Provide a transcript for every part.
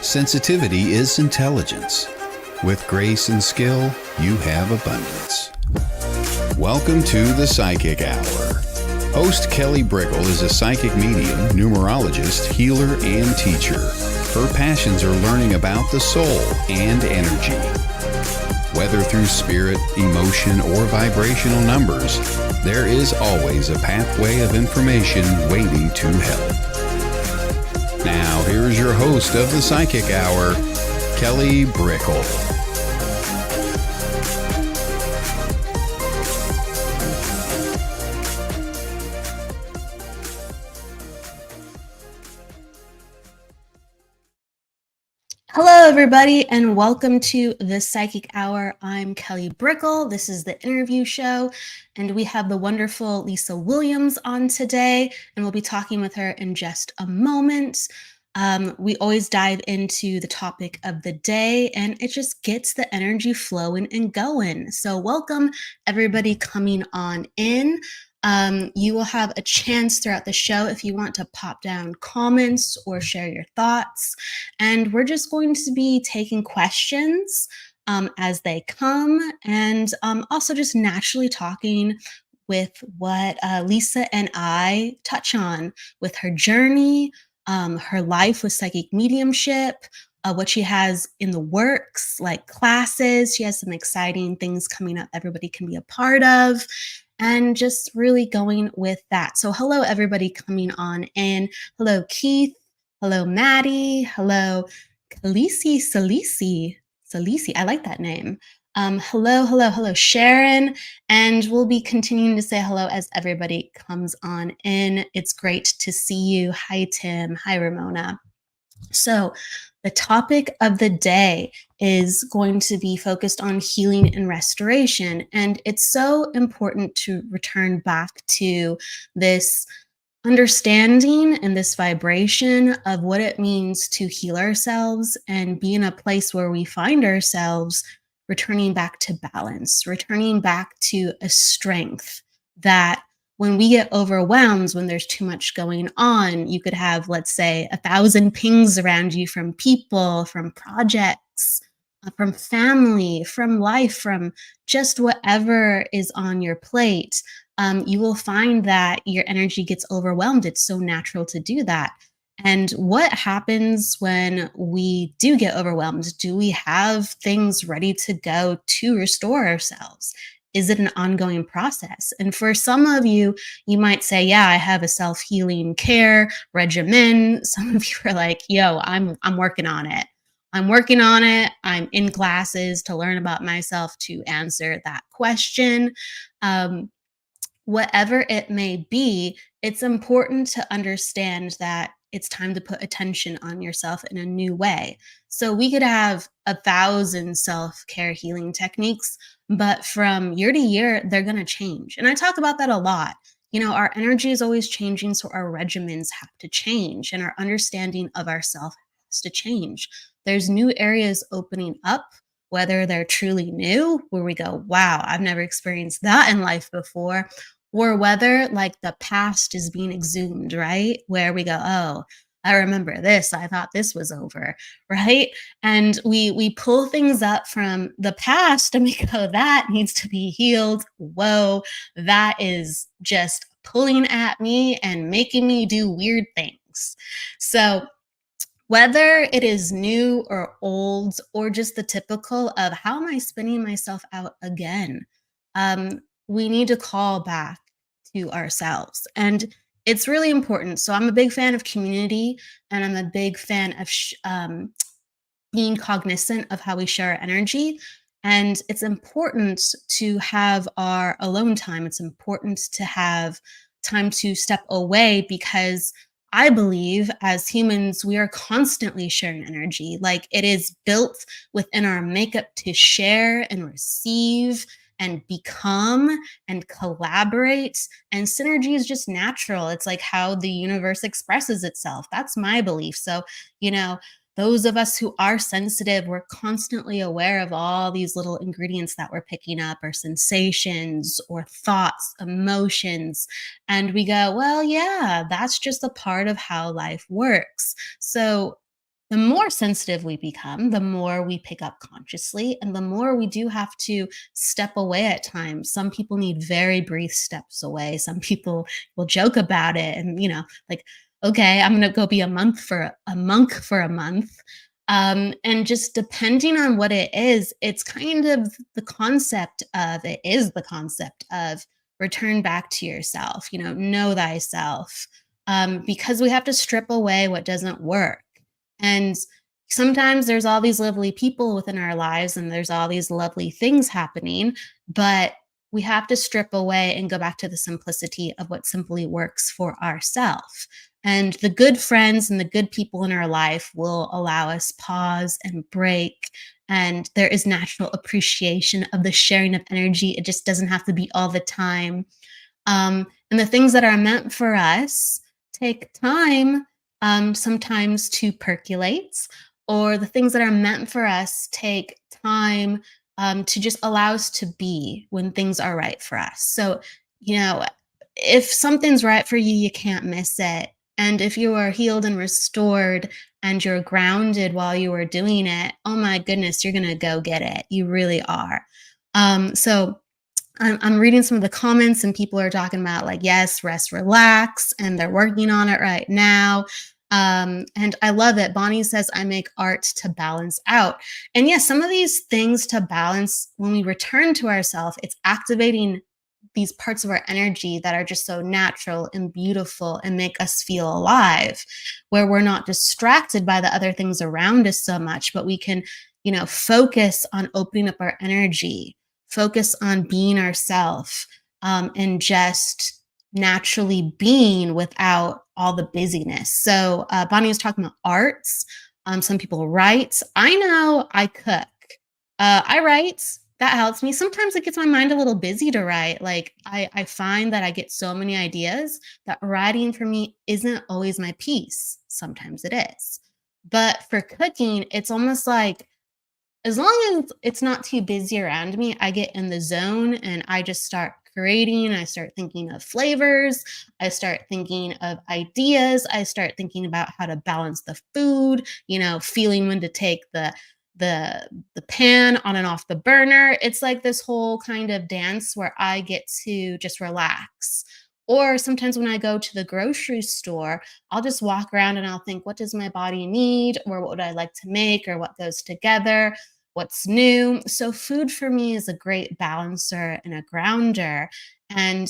Sensitivity is intelligence. With grace and skill, you have abundance. Welcome to the Psychic Hour. Host Kelly Brickle is a psychic medium, numerologist, healer, and teacher. Her passions are learning about the soul and energy. Whether through spirit, emotion, or vibrational numbers, there is always a pathway of information waiting to help. Now, here's your host of the Psychic Hour, Kelly Brickle. Hello, everybody, and welcome to the Psychic Hour. I'm Kelly Brickle. This is the interview show, and we have the wonderful Lisa Williams on today, and we'll be talking with her in just a moment. We always dive into the topic of the day, and it just gets the energy flowing and going. So welcome, everybody coming on in. You will have a chance throughout the show if you want to pop down comments or share your thoughts. And we're just going to be taking questions as they come, and also just naturally talking with what Lisa and I touch on with her journey, her life with psychic mediumship, what she has in the works, like classes. She has some exciting things coming up everybody can be a part of, and just really going with that. So hello, everybody coming on in. Hello, Keith. Hello, Maddie. Hello, Salisi. I like that name. Hello, Sharon. And we'll be continuing to say hello as everybody comes on in. It's great to see you. Hi, Tim. Hi, Ramona. So the topic of the day is going to be focused on healing and restoration. And it's so important to return back to this understanding and this vibration of what it means to heal ourselves and be in a place where we find ourselves returning back to balance, returning back to a strength that when we get overwhelmed, when there's too much going on, you could have, let's say, 1,000 pings around you from people, from projects, from family, from life, from just whatever is on your plate. You will find that your energy gets overwhelmed. It's so natural to do that. And what happens when we do get overwhelmed? Do we have things ready to go to restore ourselves? Is it an ongoing process? And for some of you, you might say, yeah, I have a self-healing care regimen. Some of you are like, yo, I'm working on it. I'm working on it. I'm in classes to learn about myself to answer that question. Whatever it may be, it's important to understand that it's time to put attention on yourself in a new way. So we could have 1,000 self-care healing techniques, but from year to year, they're going to change. And I talk about that a lot. You know, our energy is always changing, so our regimens have to change, and our understanding of ourself has to change. There's new areas opening up, whether they're truly new, where we go, wow, I've never experienced that in life before, or whether like the past is being exhumed, right? Where we go, oh, I remember this. I thought this was over, right? And we pull things up from the past and we go, that needs to be healed. Whoa, that is just pulling at me and making me do weird things. So whether it is new or old or just the typical of how am I spinning myself out again, we need to call back to ourselves. And it's really important. So I'm a big fan of community, and I'm a big fan of being cognizant of how we share our energy. And it's important to have our alone time. It's important to have time to step away, because I believe as humans, we are constantly sharing energy. Like it is built within our makeup to share and receive and become and collaborate. And synergy is just natural. It's like how the universe expresses itself. That's my belief. So, you know, those of us who are sensitive, we're constantly aware of all these little ingredients that we're picking up, or sensations or thoughts, emotions. And we go, well, yeah, that's just a part of how life works. So the more sensitive we become, the more we pick up consciously, and the more we do have to step away at times. Some people need very brief steps away. Some people will joke about it and, like, okay, I'm going to go be a monk for a month. And just depending on what it is, it's kind of it is the concept of return back to yourself, know thyself, because we have to strip away what doesn't work. And sometimes there's all these lovely people within our lives and there's all these lovely things happening, but we have to strip away and go back to the simplicity of what simply works for ourselves. And the good friends and the good people in our life will allow us pause and break. And there is natural appreciation of the sharing of energy. It just doesn't have to be all the time. And the things that are meant for us take time, sometimes to percolate, or the things that are meant for us take time, to just allow us to be when things are right for us. So, if something's right for you, you can't miss it. And if you are healed and restored and you're grounded while you are doing it, oh my goodness, you're going to go get it. You really are. So I'm reading some of the comments and people are talking about like, yes, rest, relax, and they're working on it right now. And I love it. Bonnie says, I make art to balance out. And yes, some of these things to balance, when we return to ourselves, it's activating these parts of our energy that are just so natural and beautiful and make us feel alive, where we're not distracted by the other things around us so much, but we can, focus on opening up our energy, focus on being ourselves, and just naturally being without all the busyness. So Bonnie was talking about arts. Some people write. I know I cook. I write. That helps me. Sometimes it gets my mind a little busy to write. Like I find that I get so many ideas that writing for me isn't always my piece. Sometimes it is. But for cooking, it's almost like as long as it's not too busy around me, I get in the zone and I just start creating. I start thinking of flavors. I start thinking of ideas. I start thinking about how to balance the food, feeling when to take the pan on and off the burner. It's like this whole kind of dance where I get to just relax. Or sometimes when I go to the grocery store, I'll just walk around and I'll think, what does my body need? Or what would I like to make? Or what goes together? What's new? So food for me is a great balancer and a grounder. And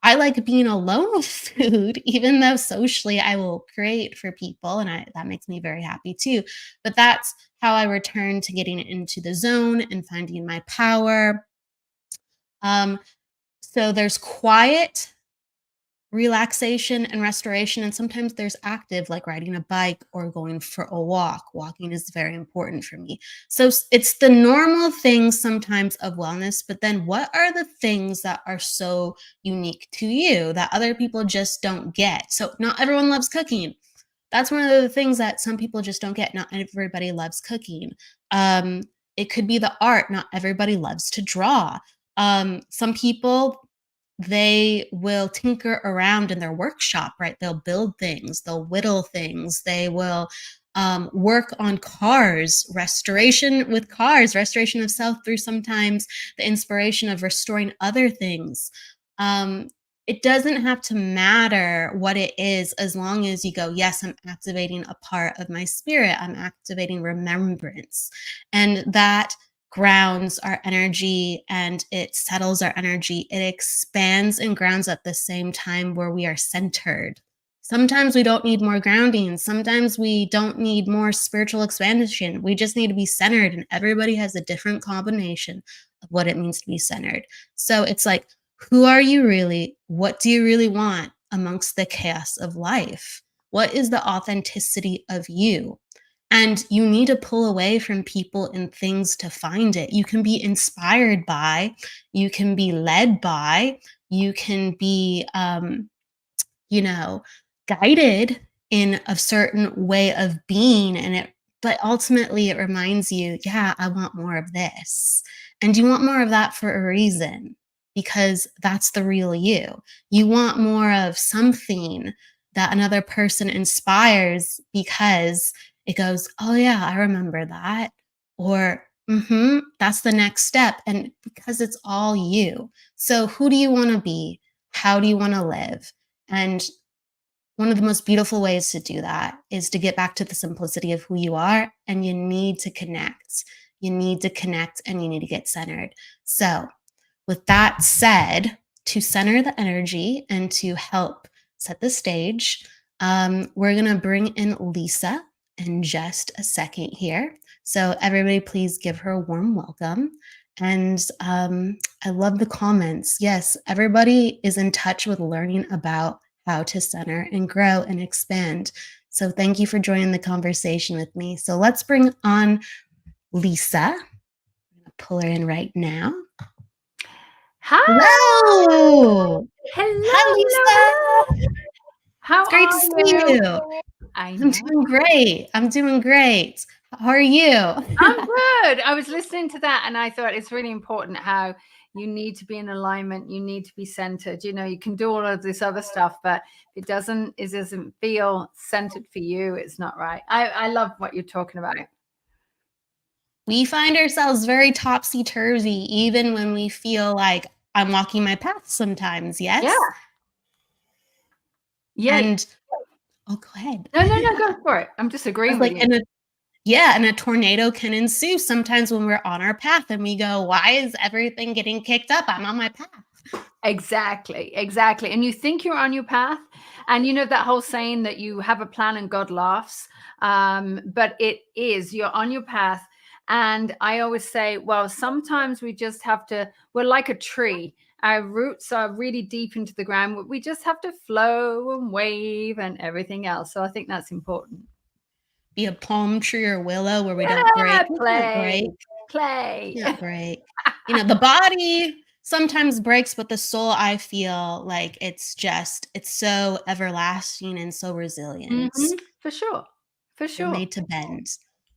I like being alone with food, even though socially I will create for people, and that makes me very happy too. But that's how I return to getting into the zone and finding my power. Um, so there's quiet, relaxation, and restoration. And sometimes there's active, like riding a bike or going for a walk. Walking is very important for me. So it's the normal things sometimes of wellness, but then what are the things that are so unique to you that other people just don't get? So not everyone loves cooking. That's one of the things that some people just don't get. Not everybody loves cooking. Um, it could be the art. Not everybody loves to draw. Some people, they will tinker around in their workshop, right? They'll build things, they'll whittle things, they will work on cars, restoration with cars, restoration of self through sometimes the inspiration of restoring other things. Um, it doesn't have to matter what it is as long as you go, yes, I'm activating a part of my spirit, I'm activating remembrance. And that grounds our energy and it settles our energy. It expands and grounds at the same time where we are centered. Sometimes we don't need more grounding. Sometimes we don't need more spiritual expansion. We just need to be centered, and everybody has a different combination of what it means to be centered. So it's like, who are you really? What do you really want amongst the chaos of life? What is the authenticity of you? And you need to pull away from people and things to find it. You can be inspired by, you can be led by, you can be, you know, guided in a certain way of being. But ultimately it reminds you, yeah, I want more of this. And you want more of that for a reason, because that's the real you. You want more of something that another person inspires because it goes, oh yeah, I remember that. Or, that's the next step. And because it's all you. So who do you want to be? How do you want to live? And one of the most beautiful ways to do that is to get back to the simplicity of who you are, and you need to connect. You need to connect and you need to get centered. So, with that said, to center the energy and to help set the stage, we're going to bring in Lisa in just a second here. So, everybody, please give her a warm welcome. And I love the comments. Yes, everybody is in touch with learning about how to center and grow and expand. So, thank you for joining the conversation with me. So, let's bring on Lisa. I'm going to pull her in right now. Hi. Hello. Hello. Hi, Lisa. Hello. How It's great are to see you. I'm doing great. I'm doing great. How are you? I'm good. I was listening to that and I thought it's really important how you need to be in alignment. You need to be centered. You know, you can do all of this other stuff, but it doesn't feel centered for you. It's not right. I love what you're talking about. We find ourselves very topsy-turvy, even when we feel like I'm walking my path sometimes, yes? Yeah. And, oh, go ahead. No, go for it. I'm just agreeing with you. And a tornado can ensue sometimes when we're on our path and we go, why is everything getting kicked up? I'm on my path. Exactly. And you think you're on your path, and you know that whole saying that you have a plan and God laughs, but it is, you're on your path. And I always say, well, sometimes we just have to, we're like a tree. Our roots are really deep into the ground. We just have to flow and wave and everything else. So I think that's important. Be a palm tree or willow where we don't break. Play. Yeah, break. You know, the body sometimes breaks, but the soul, I feel like it's so everlasting and so resilient. For sure. We're made to bend.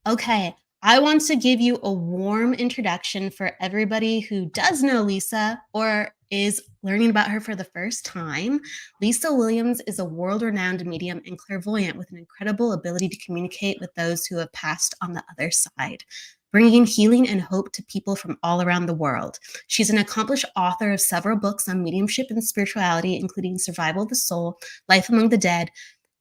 Okay. I want to give you a warm introduction for everybody who does know Lisa or is learning about her for the first time. Lisa Williams is a world-renowned medium and clairvoyant with an incredible ability to communicate with those who have passed on the other side, bringing healing and hope to people from all around the world. She's an accomplished author of several books on mediumship and spirituality, including Survival of the Soul, Life Among the Dead,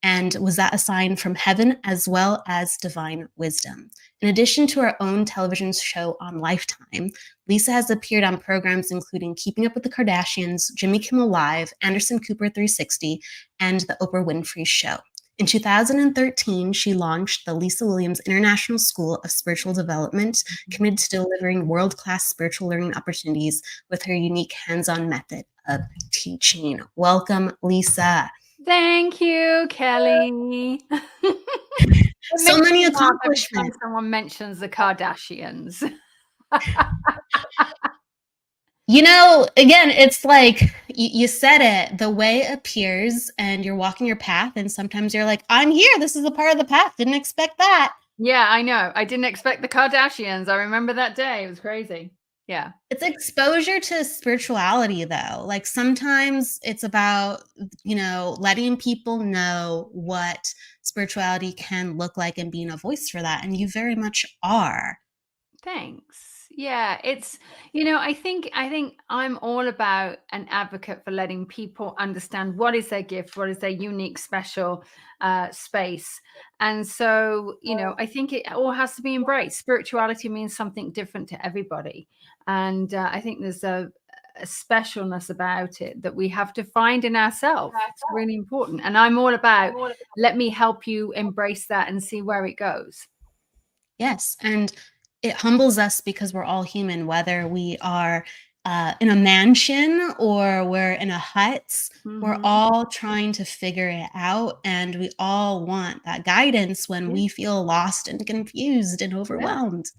and Was That a Sign from Heaven, as well as Divine Wisdom. In addition to her own television show on Lifetime, Lisa has appeared on programs including Keeping Up with the Kardashians, Jimmy Kimmel Live, Anderson Cooper 360, and The Oprah Winfrey Show. In 2013, she launched the Lisa Williams International School of Spiritual Development, committed to delivering world-class spiritual learning opportunities with her unique hands-on method of teaching. Welcome, Lisa. Thank you, Kelly. So many accomplishments. Someone mentions the Kardashians. You know, again, it's like you said it, the way appears and you're walking your path and sometimes you're like, I'm here. This is a part of the path. Didn't expect that. Yeah, I know. I didn't expect the Kardashians. I remember that day. It was crazy. Yeah. It's exposure to spirituality, though. Like sometimes it's about, letting people know what spirituality can look like and being a voice for that. And you very much are. Thanks. Yeah, it's, I think I'm all about an advocate for letting people understand what is their gift, what is their unique, special space. And so, I think it all has to be embraced. Spirituality means something different to everybody. And I think there's a specialness about it that we have to find in ourselves. It's really important. And I'm all about, let me help you embrace that and see where it goes. Yes. And it humbles us because we're all human, whether we are in a mansion or we're in a hut. We're all trying to figure it out. And we all want that guidance when we feel lost and confused and overwhelmed.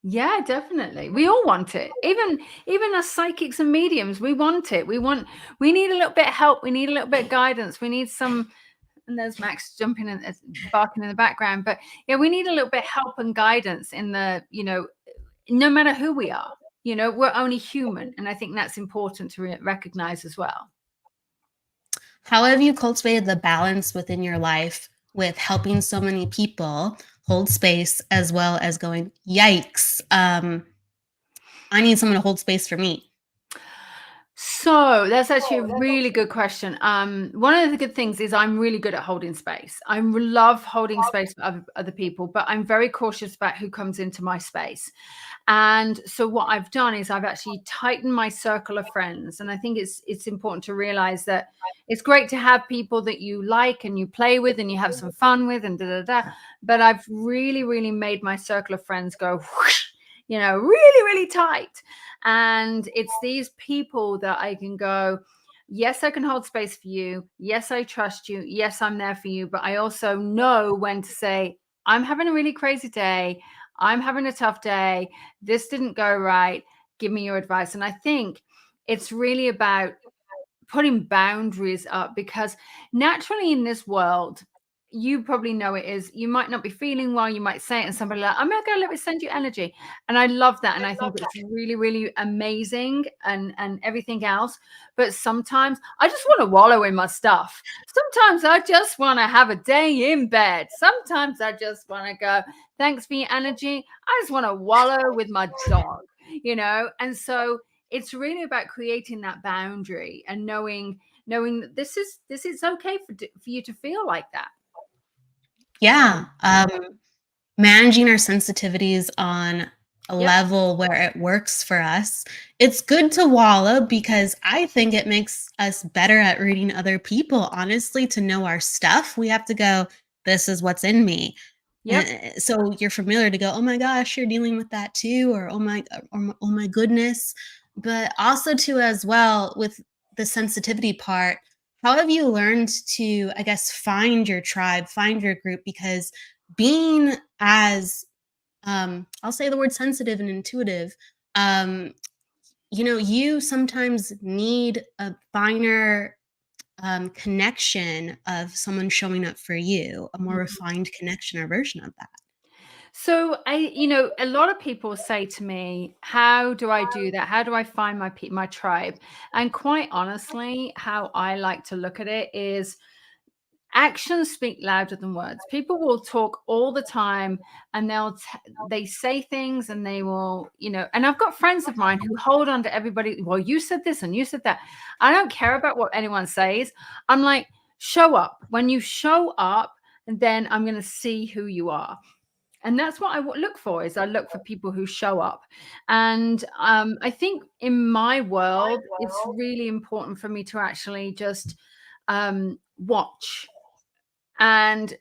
Yeah, definitely. We all want it. Even as psychics and mediums, we want it. We need a little bit of help. We need a little bit of guidance. We need some, and there's Max jumping and barking in the background. But yeah, we need a little bit of help and guidance in the, no matter who we are, we're only human. And I think that's important to recognize as well. How have you cultivated the balance within your life with helping so many people hold space, as well as going, yikes, I need someone to hold space for me? So that's actually a really good question. One of the good things is I'm really good at holding space. Love holding space for other people, but I'm very cautious about who comes into my space. And so what I've done is I've actually tightened my circle of friends. And I think it's important to realize that it's great to have people that you like and you play with and you have some fun with and da da da. But I've really, really made my circle of friends go whoosh, really, really tight. And it's these people that I can go, yes, I can hold space for you. Yes, I trust you. Yes, I'm there for you. But I also know when to say, I'm having a really crazy day. I'm having a tough day. This didn't go right. Give me your advice. And I think it's really about putting boundaries up, because naturally in this world, you probably know it is, you might not be feeling well, you might say it and somebody like, I'm not going to let me send you energy. And I love that. And I think it's really, really amazing and everything else. But sometimes I just want to wallow in my stuff. Sometimes I just want to have a day in bed. Sometimes I just want to go, thanks for your energy. I just want to wallow with my dog, And so it's really about creating that boundary and knowing that this is okay for you to feel like that. Yeah. Managing our sensitivities on a level where it works for us. It's good to wallow, because I think it makes us better at reading other people. Honestly, to know our stuff, we have to go, this is what's in me. Yep. So you're familiar to go, oh my gosh, you're dealing with that too, or oh my goodness. But also too, as well, with the sensitivity part, how have you learned to, I guess, find your tribe, find your group? Because being as I'll say the word sensitive and intuitive, um, you sometimes need a finer connection of someone showing up for you, a more refined connection or version of that. So a lot of people say to me, how do I do that? How do I find my tribe? And quite honestly, how I like to look at it is, actions speak louder than words. People will talk all the time, and they say things, and they will, and I've got friends of mine who hold on to everybody. Well, you said this and you said that. I don't care about what anyone says. I'm like, show up. When you show up, then I'm going to see who you are. And that's what I look for, is I look for people who show up. And I think in my world, it's really important for me to actually just watch. And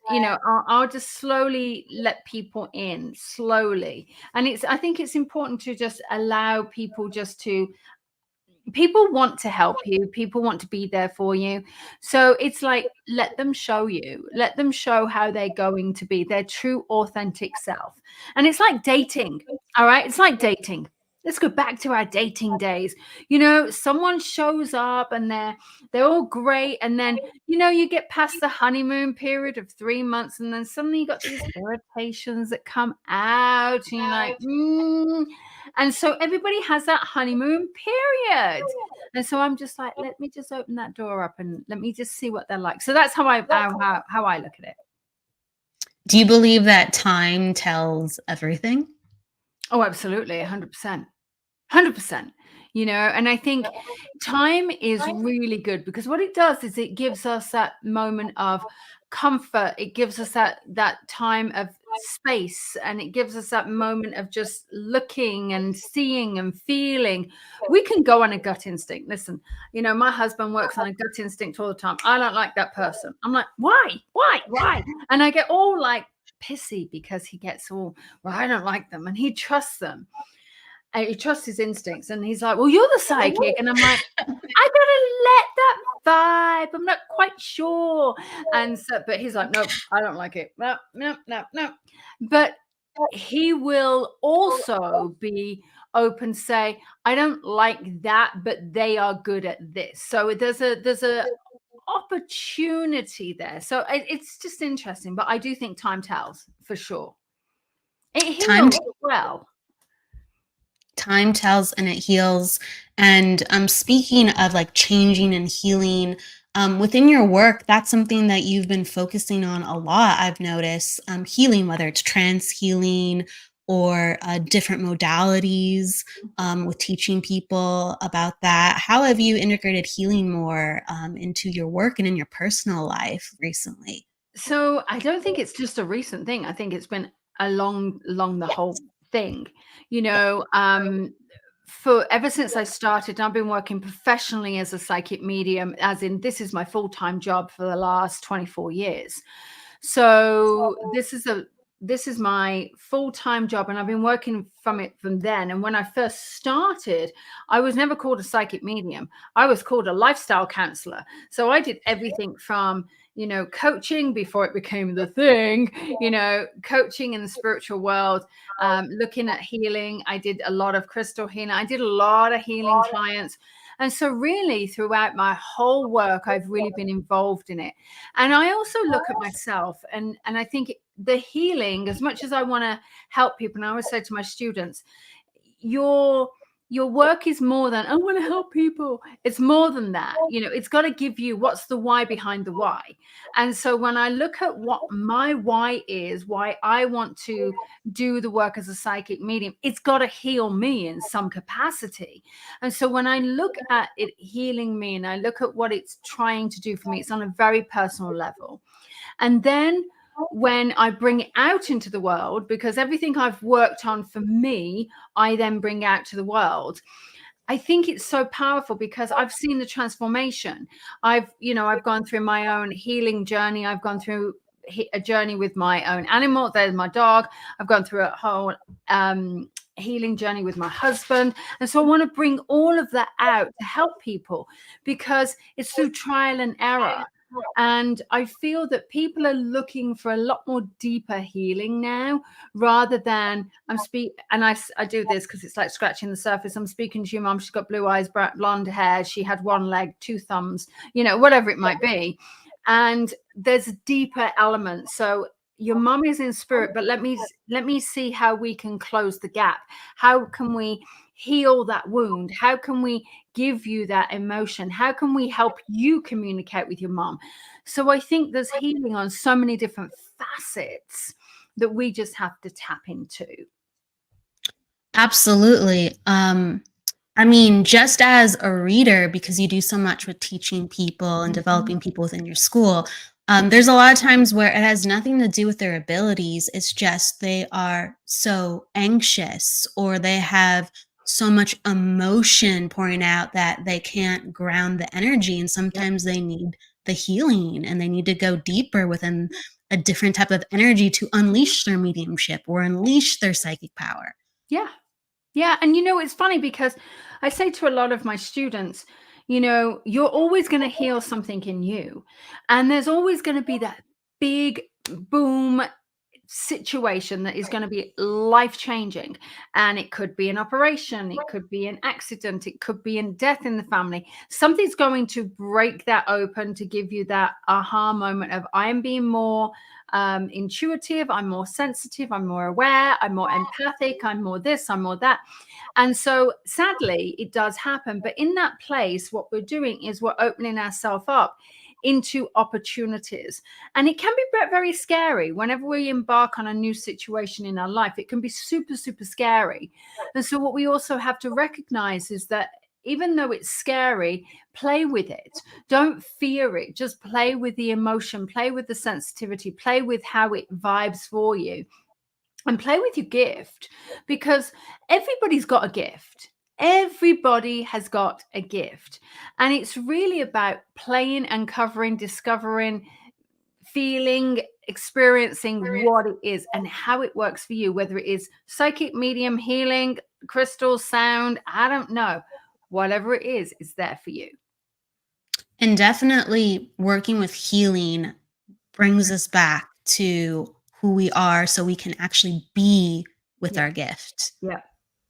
I'll just slowly let people in, slowly. And I think it's important to just allow people, people want to help you, people want to be there for you. So it's like, let them show you, let them show how they're going to be their true authentic self. And it's like dating. All right, it's like dating. Let's go back to our dating days. Someone shows up and they're all great, and then you get past the honeymoon period of 3 months, and then suddenly you got these irritations that come out, and you're like, and so everybody has that honeymoon period. And so I'm just like, let me just open that door up and let me just see what they're like. So that's how I look at it. Do you believe that time tells everything? Oh, absolutely. 100%. 100%. And I think time is really good, because what it does is it gives us that moment of comfort. It gives us that time of space, and it gives us that moment of just looking and seeing and feeling. We can go on a gut instinct. Listen, my husband works on a gut instinct all the time. I don't like that person. I'm like, why? And I get all like pissy, because he gets all, well, I don't like them, and he trusts them. He trusts his instincts, and he's like, well, you're the psychic. And I'm like, I gotta let that vibe. I'm not quite sure. And so, but he's like, nope, I don't like it. No. But he will also be open, say, I don't like that, but they are good at this. So there's a opportunity there. So it's just interesting. But I do think time tells, for sure. It heals well. Time tells and it heals. And speaking of like changing and healing, Within your work, that's something that you've been focusing on a lot, I've noticed, healing, whether it's trance healing or different modalities, with teaching people about that. How have you integrated healing more into your work and in your personal life recently? So I don't think it's just a recent thing. I think it's been along the whole thing. You know, for ever since I started, I've been working professionally as a psychic medium, as in this is my full-time job for the last 24 years. So this is my full-time job, and I've been working from then. And when I first started, I was never called a psychic medium. I was called a lifestyle counselor. So I did everything from, you know, coaching before it became the thing, you know, coaching in the spiritual world, looking at healing. I did a lot of crystal healing. I did a lot of healing clients. And so really throughout my whole work, I've really been involved in it. And I also look at myself, and I think the healing, as much as I want to help people, and I always say to my students, your your work is more than I want to help people. It's more than that. You know, it's got to give you what's the why behind the why. And so when I look at what my why is, why I want to do the work as a psychic medium, it's got to heal me in some capacity. And so when I look at it healing me and I look at what it's trying to do for me, it's on a very personal level. And then when I bring it out into the world, because everything I've worked on for me, I then bring out to the world. I think it's so powerful because I've seen the transformation. I've gone through my own healing journey. I've gone through a journey with my own animal. There's my dog. I've gone through a whole healing journey with my husband. And so I want to bring all of that out to help people because it's through trial and error. And I feel that people are looking for a lot more deeper healing now rather than I do this because it's like scratching the surface. I'm speaking to your mom. She's got blue eyes, blonde hair. She had one leg, two thumbs, you know, whatever it might be. And there's a deeper element. So your mom is in spirit, but let me see how we can close the gap. How can we heal that wound? How can we give you that emotion? How can we help you communicate with your mom? So I think there's healing on so many different facets that we just have to tap into. Absolutely. I mean, just as a reader, because you do so much with teaching people and developing people within your school, there's a lot of times where it has nothing to do with their abilities. It's just they are so anxious or they have so much emotion pouring out that they can't ground the energy. And sometimes they need the healing and they need to go deeper within a different type of energy to unleash their mediumship or unleash their psychic power. Yeah. Yeah. And, you know, it's funny because I say to a lot of my students, you know, you're always going to heal something in you. And there's always going to be that big boom situation that is going to be life changing. And it could be an operation, it could be an accident, it could be a death in the family. Something's going to break that open to give you that aha moment of I am being more intuitive, I'm more sensitive, I'm more aware, I'm more empathic, I'm more this, I'm more that. And so sadly it does happen, but in that place what we're doing is we're opening ourselves up into opportunities. And it can be very scary whenever we embark on a new situation in our life. It can be super, super scary. And so what we also have to recognize is that even though it's scary, play with it. Don't fear it. Just play with the emotion, play with the sensitivity, play with how it vibes for you, and play with your gift, because everybody's got a gift. Everybody has got a gift. And it's really about playing, uncovering, discovering, feeling, experiencing what it is and how it works for you, whether it is psychic, medium, healing, crystal, sound, I don't know. Whatever it is there for you. And definitely working with healing brings us back to who we are so we can actually be with our gift. Yeah.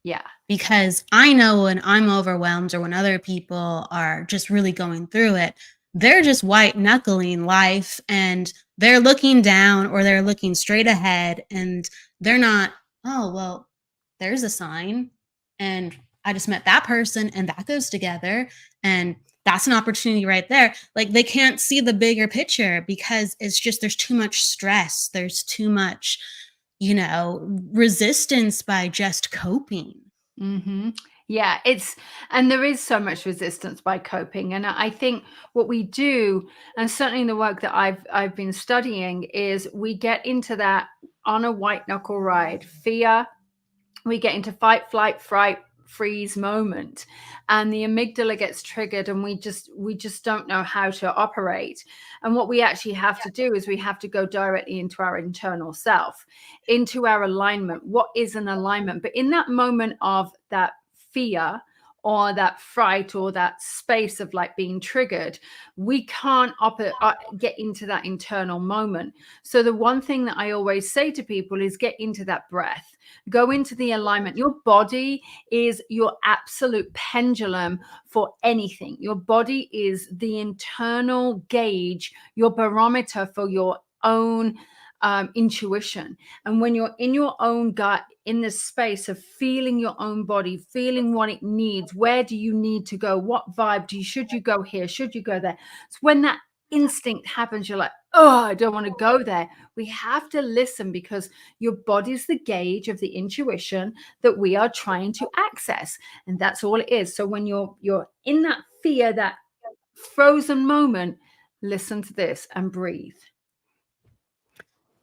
Yeah. Because I know when I'm overwhelmed or when other people are just really going through it, they're just white knuckling life and they're looking down or they're looking straight ahead and they're not, oh, well, there's a sign and I just met that person and that goes together. And that's an opportunity right there. Like, they can't see the bigger picture because it's just, there's too much stress. There's too much, resistance by just coping. Mm-hmm. Yeah, and there is so much resistance by coping. And I think what we do, and certainly in the work that I've been studying, is we get into that on a white knuckle ride, fear. We get into fight, flight, fright, freeze moment, and the amygdala gets triggered, and we just don't know how to operate. And what we actually have to do is we have to go directly into our internal self, into our alignment. What is an alignment? But in that moment of that fear or that fright or that space of like being triggered, we can't get into that internal moment. So the one thing that I always say to people is get into that breath, go into the alignment. Your body is your absolute pendulum for anything. Your body is the internal gauge, your barometer for your own intuition. And when you're in your own gut, in this space of feeling your own body, feeling what it needs, where do you need to go? What vibe should you go here? Should you go there? So when that instinct happens, you're like, oh, I don't want to go there. We have to listen, because your body's the gauge of the intuition that we are trying to access. And that's all it is. So when you're in that fear, that frozen moment, listen to this and breathe.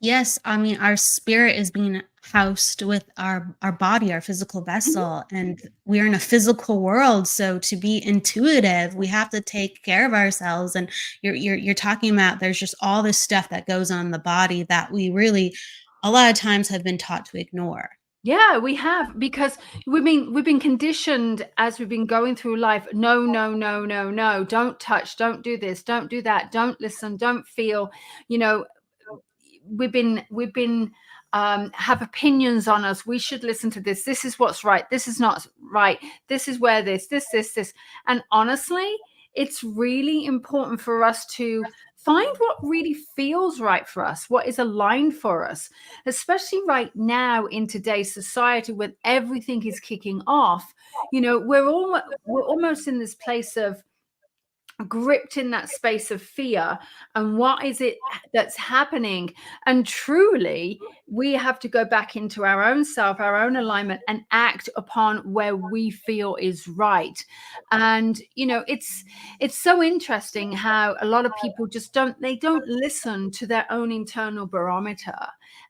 Yes, I mean, our spirit is being housed with our body, our physical vessel, and we're in a physical world. So to be intuitive, we have to take care of ourselves. And you're talking about, there's just all this stuff that goes on in the body that we really, a lot of times, have been taught to ignore. Yeah, we have, because we've been conditioned as we've been going through life. No, no, no, no, no. Don't touch. Don't do this. Don't do that. Don't listen. Don't feel. We've been have opinions on us. We should listen to this. This is what's right. This is not right. This is where this. And honestly, it's really important for us to find what really feels right for us, what is aligned for us, especially right now in today's society when everything is kicking off. We're almost in this place of gripped in that space of fear, and what is it that's happening? And truly, we have to go back into our own self, our own alignment, and act upon where we feel is right. And it's so interesting how a lot of people just don't listen to their own internal barometer,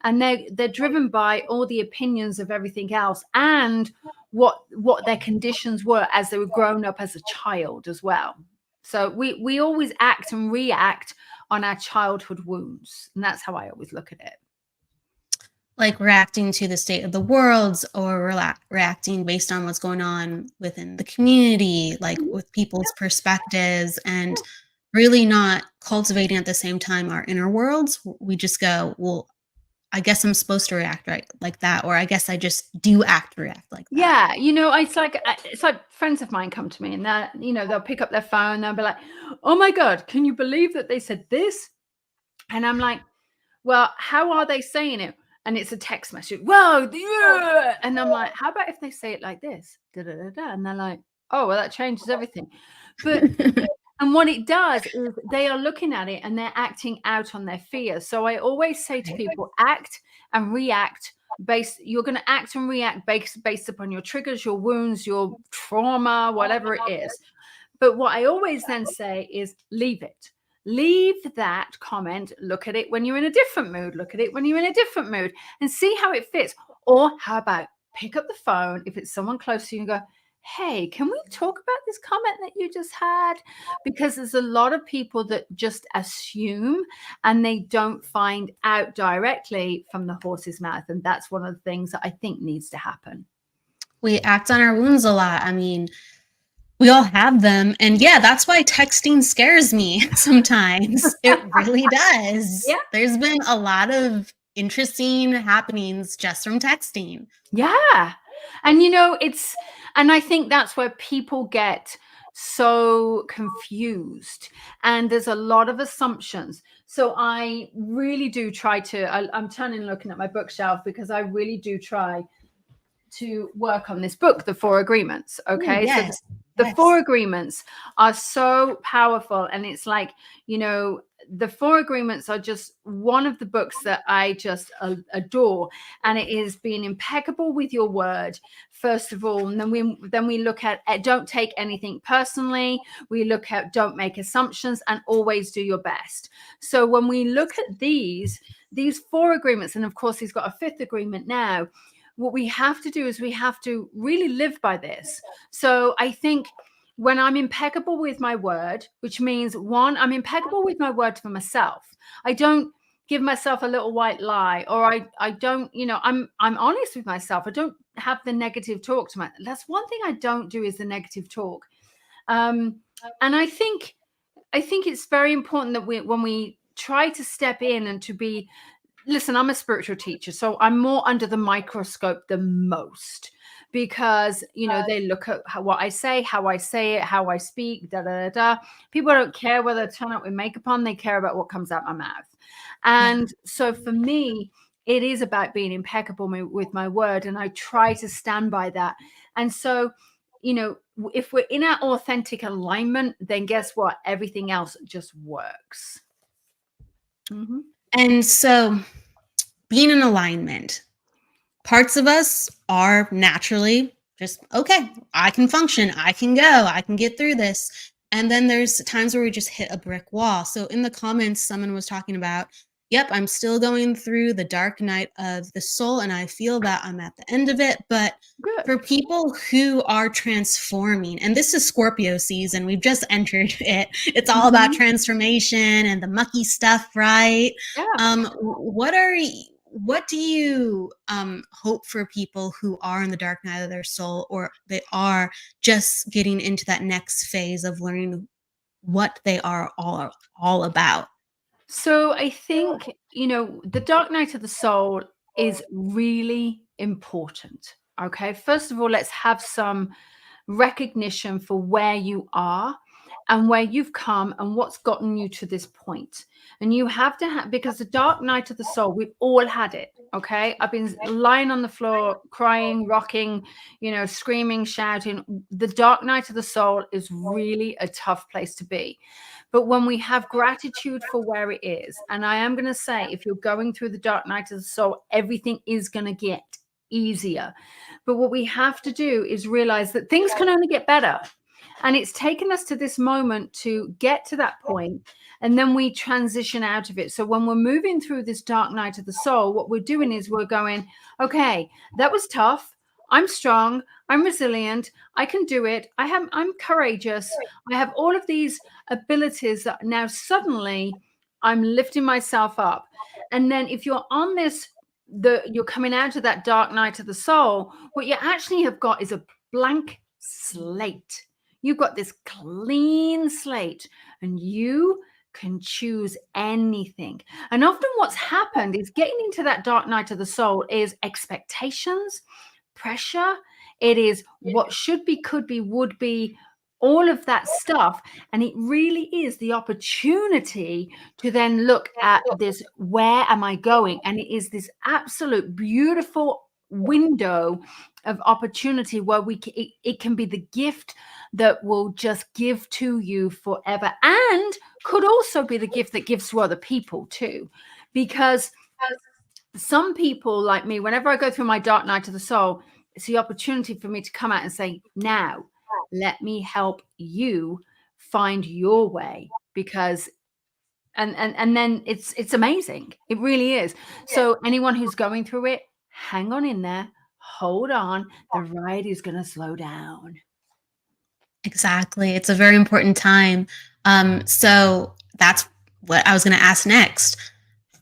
and they're driven by all the opinions of everything else, and what their conditions were as they were grown up as a child as well. So we always act and react on our childhood wounds. And that's how I always look at it. Like reacting to the state of the world, or reacting based on what's going on within the community, like with people's perspectives, and really not cultivating at the same time our inner worlds. We just go, well, I guess I'm supposed to react right like that, or I guess I just do react like that. Yeah, it's like friends of mine come to me, and they'll pick up their phone, they'll be like, "Oh my God, can you believe that they said this?" And I'm like, "Well, how are they saying it?" And it's a text message. Whoa, and I'm like, "How about if they say it like this?" Da, da, da, da. And they're like, "Oh, well, that changes everything." But and what it does is they are looking at it and they're acting out on their fears. So I always say to people, act and react you're going to act and react based upon your triggers, your wounds, your trauma, whatever it is. But what I always then say is leave it. Leave that comment. Look at it when you're in a different mood. Look at it when you're in a different mood and see how it fits. Or how about pick up the phone if it's someone close to you and go, "Hey, can we talk about this comment that you just had?" Because there's a lot of people that just assume and they don't find out directly from the horse's mouth. And that's one of the things that I think needs to happen. We act on our wounds a lot. I mean, we all have them. And yeah, that's why texting scares me sometimes. It really does. Yeah. There's been a lot of interesting happenings just from texting. Yeah. And and I think that's where people get so confused, and there's a lot of assumptions. So I really do try to, I'm turning and looking at my bookshelf, because I really do try to work on this book, The Four Agreements. Okay. Yes. So the Four Agreements are so powerful. And it's like, you know, the Four Agreements are just one of the books that I just adore. And it is being impeccable with your word, first of all. And then we look at don't take anything personally. We look at don't make assumptions and always do your best. So when we look at these four agreements, and of course he's got a fifth agreement now, what we have to do is we have to really live by this. So I think when I'm impeccable with my word, which means one, I'm impeccable with my word for myself. I don't give myself a little white lie, or I don't, you know, I'm honest with myself. I don't have the negative talk to myself. That's one thing I don't do, is the negative talk. And I think it's very important that when we try to step in and to be, listen, I'm a spiritual teacher, so I'm more under the microscope than most, because, you know, they look at what I say, how I say it, how I speak, da, da, da, da. People don't care whether I turn up with makeup on. They care about what comes out my mouth. And so for me, it is about being impeccable with my word. And I try to stand by that. And so, you know, if we're in our authentic alignment, then guess what? Everything else just works. Mm-hmm. And so being in alignment, parts of us are naturally just, okay, I can function, I can go, I can get through this. And then there's times where we just hit a brick wall. So in the comments, someone was talking about, yep, I'm still going through the dark night of the soul, and I feel that I'm at the end of it. But Good. For people who are transforming, and this is Scorpio season, we've just entered it. It's all about transformation and the mucky stuff, right? Yeah. What do you hope for people who are in the dark night of their soul, or they are just getting into that next phase of learning what they are all about? So I think, you know, the dark night of the soul is really important. Okay. First of all, let's have some recognition for where you are and where you've come and what's gotten you to this point. And you have to have, because the dark night of the soul, we've all had it. Okay. I've been lying on the floor, crying, rocking, you know, screaming, shouting. The dark night of the soul is really a tough place to be. But when we have gratitude for where it is, and I am going to say, if you're going through the dark night of the soul, everything is going to get easier. But what we have to do is realize that things can only get better. And it's taken us to this moment to get to that point, and then we transition out of it. So when we're moving through this dark night of the soul, what we're doing is we're going, okay, that was tough. I'm strong. I'm resilient. I can do it. I'm courageous. I have all of these abilities that now suddenly I'm lifting myself up. And then if you're on this, you're coming out of that dark night of the soul, what you actually have got is a blank slate. You've got this clean slate, and you can choose anything. And often what's happened is getting into that dark night of the soul is expectations, pressure. It is what should be, could be, would be, all of that stuff. And it really is the opportunity to then look at this, where am I going? And it is this absolute beautiful window of opportunity where it can be the gift that will just give to you forever, and could also be the gift that gives to other people too. Because some people like me, whenever I go through my dark night of the soul, it's the opportunity for me to come out and say, now let me help you find your way. Because and then it's amazing. It really is. So anyone who's going through it, hang on in there, hold on. The ride is going to slow down. Exactly. It's a very important time. So that's what I was going to ask next.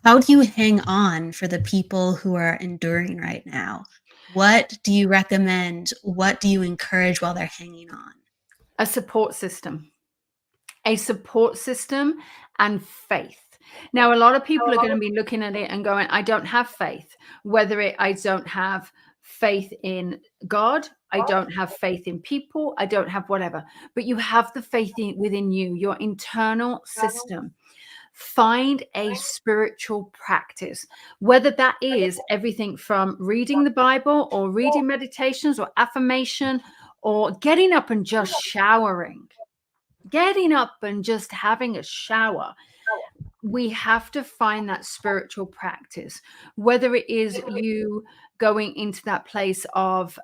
How do you hang on for the people who are enduring right now? What do you recommend? What do you encourage while they're hanging on? A support system. A support system and faith. Now, a lot of people are going to be looking at it and going, I don't have faith. I don't have faith in God, I don't have faith in people, I don't have whatever. But you have the faith within you, your internal system. find a spiritual practice, whether that is everything from reading the Bible or reading meditations or affirmation or getting up and just showering, getting up and just having a shower. We have to find that spiritual practice, whether it is you going into that place of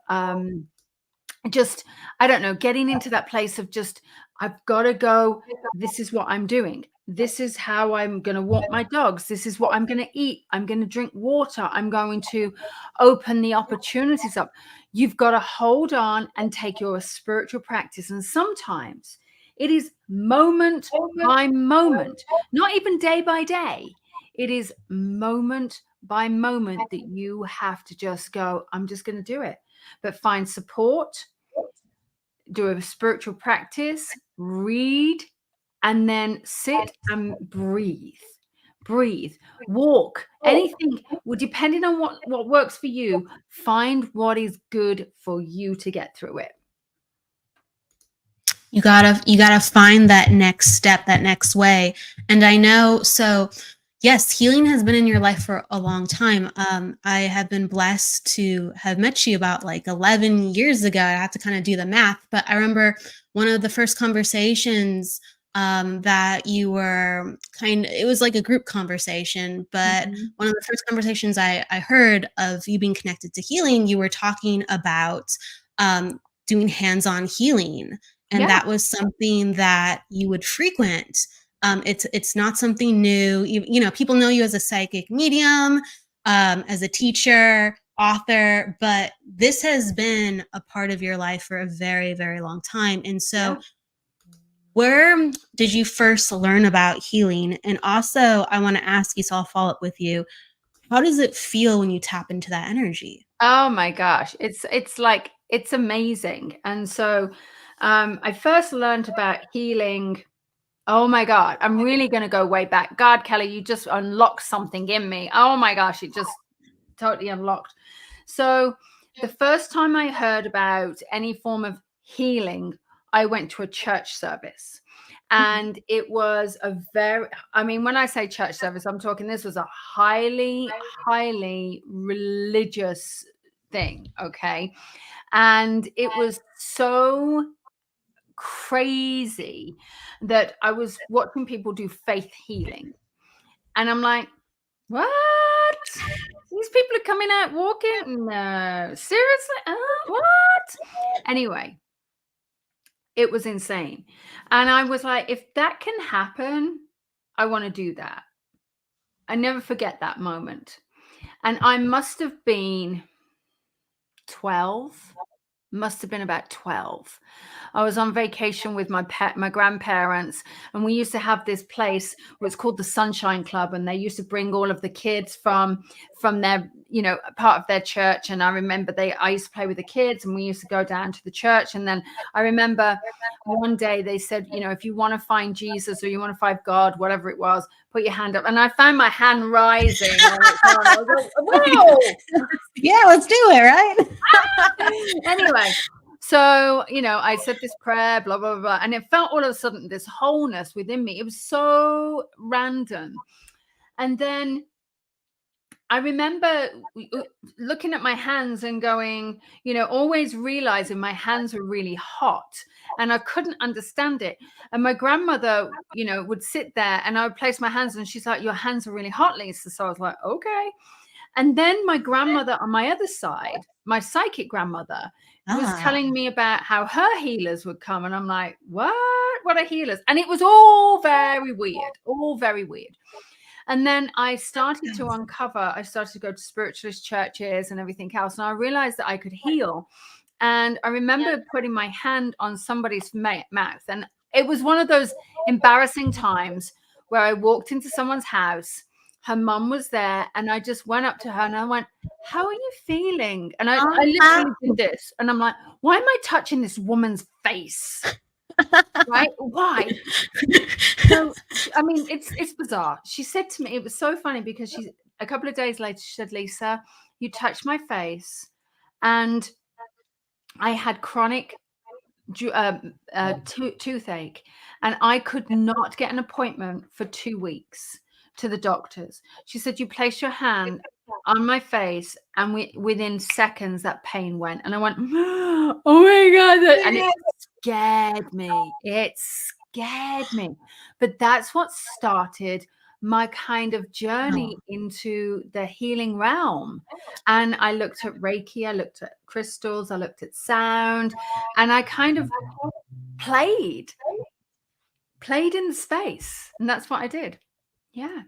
just, I don't know, getting into that place of just, I've got to go. This is what I'm doing. This is how I'm going to walk my dogs. This is what I'm going to eat. I'm going to drink water. I'm going to open the opportunities up. You've got to hold on and take your spiritual practice. And sometimes it is moment by moment, not even day by day. It is moment by moment that you have to just go, I'm just going to do it. But find support, do a spiritual practice, read, and then sit and breathe, walk, anything. Well, depending on what works for you, find what is good for you to get through it. You gotta find that next step, that next way. And I know, so yes, healing has been in your life for a long time. I have been blessed to have met you about like 11 years ago. I have to kind of do the math, but I remember one of the first conversations that you were it was like a group conversation, but one of the first conversations I heard of you being connected to healing, you were talking about doing hands-on healing. And that was something that you would frequent. It's not something new. You know, people know you as a psychic medium, as a teacher, author, but this has been a part of your life for a very, very long time. And so where did you first learn about healing? And also, I want to ask you, so I'll follow up with you. How does it feel when you tap into that energy? Oh my gosh, it's like, it's amazing. And so I first learned about healing. Oh my God, I'm really going to go way back. God, Kelly, you just unlocked something in me. Oh my gosh, it just totally unlocked. So the first time I heard about any form of healing, I went to a church service. And it was when I say church service, I'm talking, this was a highly, highly religious thing. Okay. And it was so crazy that I was watching people do faith healing. And I'm like, what? These people are coming out walking? No, seriously? What? Anyway, it was insane. And I was like, if that can happen, I want to do that. I never forget that moment. And I must have been 12. Must have been about 12. I was on vacation with my grandparents, and we used to have this place where it's called the Sunshine Club, and they used to bring all of the kids from their, part of their church. And I remember I used to play with the kids, and we used to go down to the church. And then I remember one day they said, if you want to find Jesus or you want to find God, whatever it was, put your hand up. And I found my hand rising. And I was like, whoa! Yeah, let's do it, right? Anyway, so, I said this prayer, blah, blah, blah, and it felt all of a sudden this wholeness within me. It was so random. And then I remember looking at my hands and going, always realizing my hands were really hot and I couldn't understand it. And my grandmother, would sit there and I would place my hands and she's like, your hands are really hot, Lisa. So I was like, okay. And then my grandmother on my other side, my psychic grandmother, was telling me about how her healers would come. And I'm like, what? What are healers? And it was all very weird. And then I started to uncover, I started to go to spiritualist churches and everything else. And I realized that I could heal. And I remember putting my hand on somebody's mouth. And it was one of those embarrassing times where I walked into someone's house. Her mum was there, and I just went up to her and I went, how are you feeling? And I literally did this. And I'm like, why am I touching this woman's face? Right? Why? So, I mean, it's bizarre. She said to me, it was so funny because a couple of days later, she said, Lisa, you touched my face and I had chronic toothache, and I could not get an appointment for 2 weeks to the doctors. She said, you place your hand on my face, and within seconds that pain went, and I went, oh my God, and it scared me. It scared me. But that's what started my kind of journey into the healing realm. And I looked at Reiki, I looked at crystals, I looked at sound, and I kind of played in the space. And that's what I did. Yeah.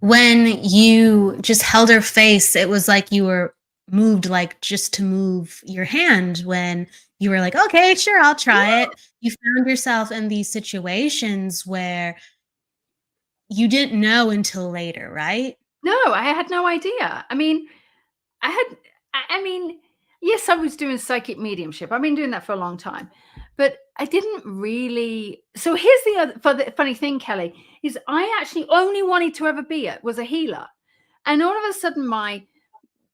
When you just held her face, it was like you were moved, like just to move your hand. When you were like, okay, sure, I'll try it. You found yourself in these situations where you didn't know until later, right? No, I had no idea. I mean, yes, I was doing psychic mediumship. I've been doing that for a long time, but I didn't really. So here's the funny thing, Kelly, is I actually only wanted to ever be was a healer. And all of a sudden my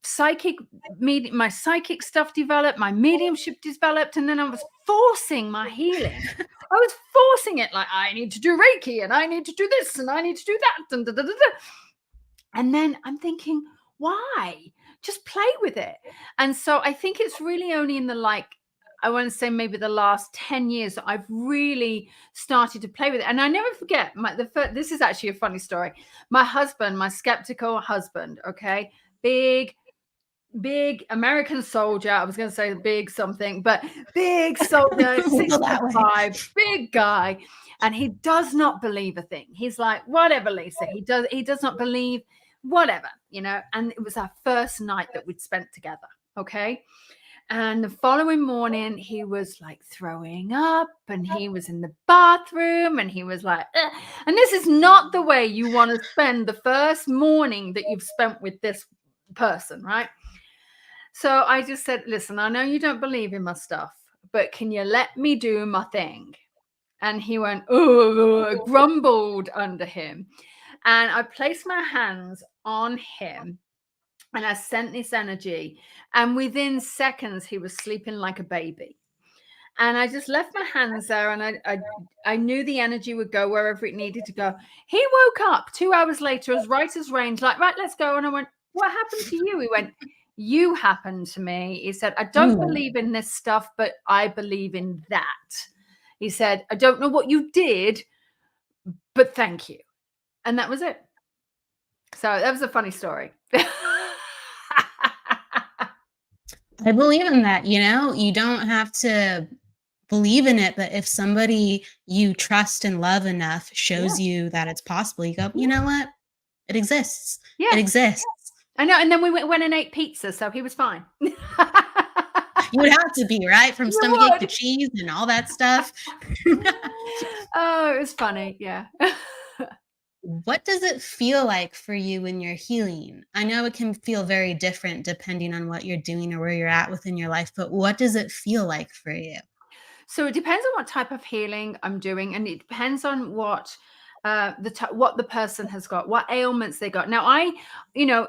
psychic stuff developed, my mediumship developed, and then I was forcing my healing. I was forcing it, like, I need to do Reiki, and I need to do this, and I need to do that. And then I'm thinking, why? Just play with it. And so I think it's really only in I want to say maybe the last 10 years that I've really started to play with it. And I never forget, this is actually a funny story. My husband, my skeptical husband, okay, big American soldier. I was going to say big something, but big soldier, 6'5", big guy. And he does not believe a thing. He's like, whatever, Lisa. He does not believe whatever, and it was our first night that we'd spent together. Okay. And the following morning he was like throwing up, and he was in the bathroom, and he was like, ugh. And this is not the way you want to spend the first morning that you've spent with this person, right? So I just said, listen, I know you don't believe in my stuff, but can you let me do my thing? And he went, oh, grumbled under him. And I placed my hands on him, and I sent this energy. And within seconds, he was sleeping like a baby. And I just left my hands there, and I knew the energy would go wherever it needed to go. He woke up 2 hours later, as right as rain, like, right, let's go. And I went, what happened to you? He went, you happened to me. He said, I don't believe in this stuff, but I believe in that. He said, I don't know what you did, but thank you. And that was it. So that was a funny story. I believe in that. You don't have to believe in it, but if somebody you trust and love enough shows you that it's possible, you go, you know what? It exists. Yeah. It exists. I know. And then we went and ate pizza, so he was fine. You would have to be, right? From stomachache to cheese and all that stuff. Oh, it was funny. Yeah. What does it feel like for you when you're healing? I know it can feel very different depending on what you're doing or where you're at within your life, but what does it feel like for you? So it depends on what type of healing I'm doing, and it depends on what the person has got, what ailments they got. Now,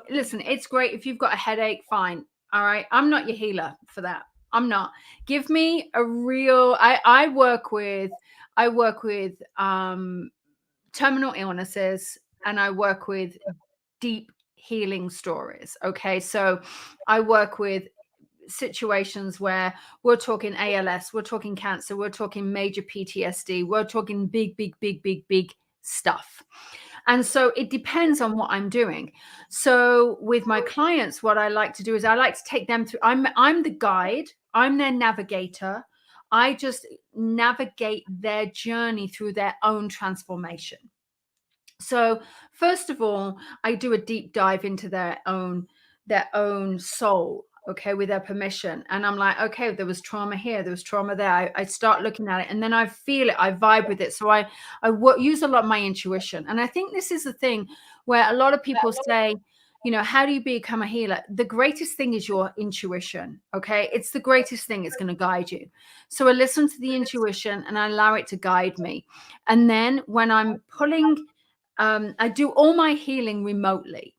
listen, it's great if you've got a headache, fine. All right. I'm not your healer for that. I'm not. Give me a real, I work with terminal illnesses, and I work with deep healing stories. Okay. So I work with situations where we're talking ALS, we're talking cancer, we're talking major PTSD, we're talking big stuff. And so it depends on what I'm doing. So with my clients, what I like to do is I like to take them through. I'm the guide, I'm their navigator. I just navigate their journey through their own transformation. So first of all, I do a deep dive into their own soul, okay, with their permission. And I'm like, okay, there was trauma here, there was trauma there. I start looking at it, and then I feel it, I vibe with it. So I use a lot of my intuition. And I think this is the thing where a lot of people say, how do you become a healer? The greatest thing is your intuition. Okay. It's the greatest thing. It's going to guide you. So I listen to the intuition and I allow it to guide me. And then when I'm pulling, I do all my healing remotely.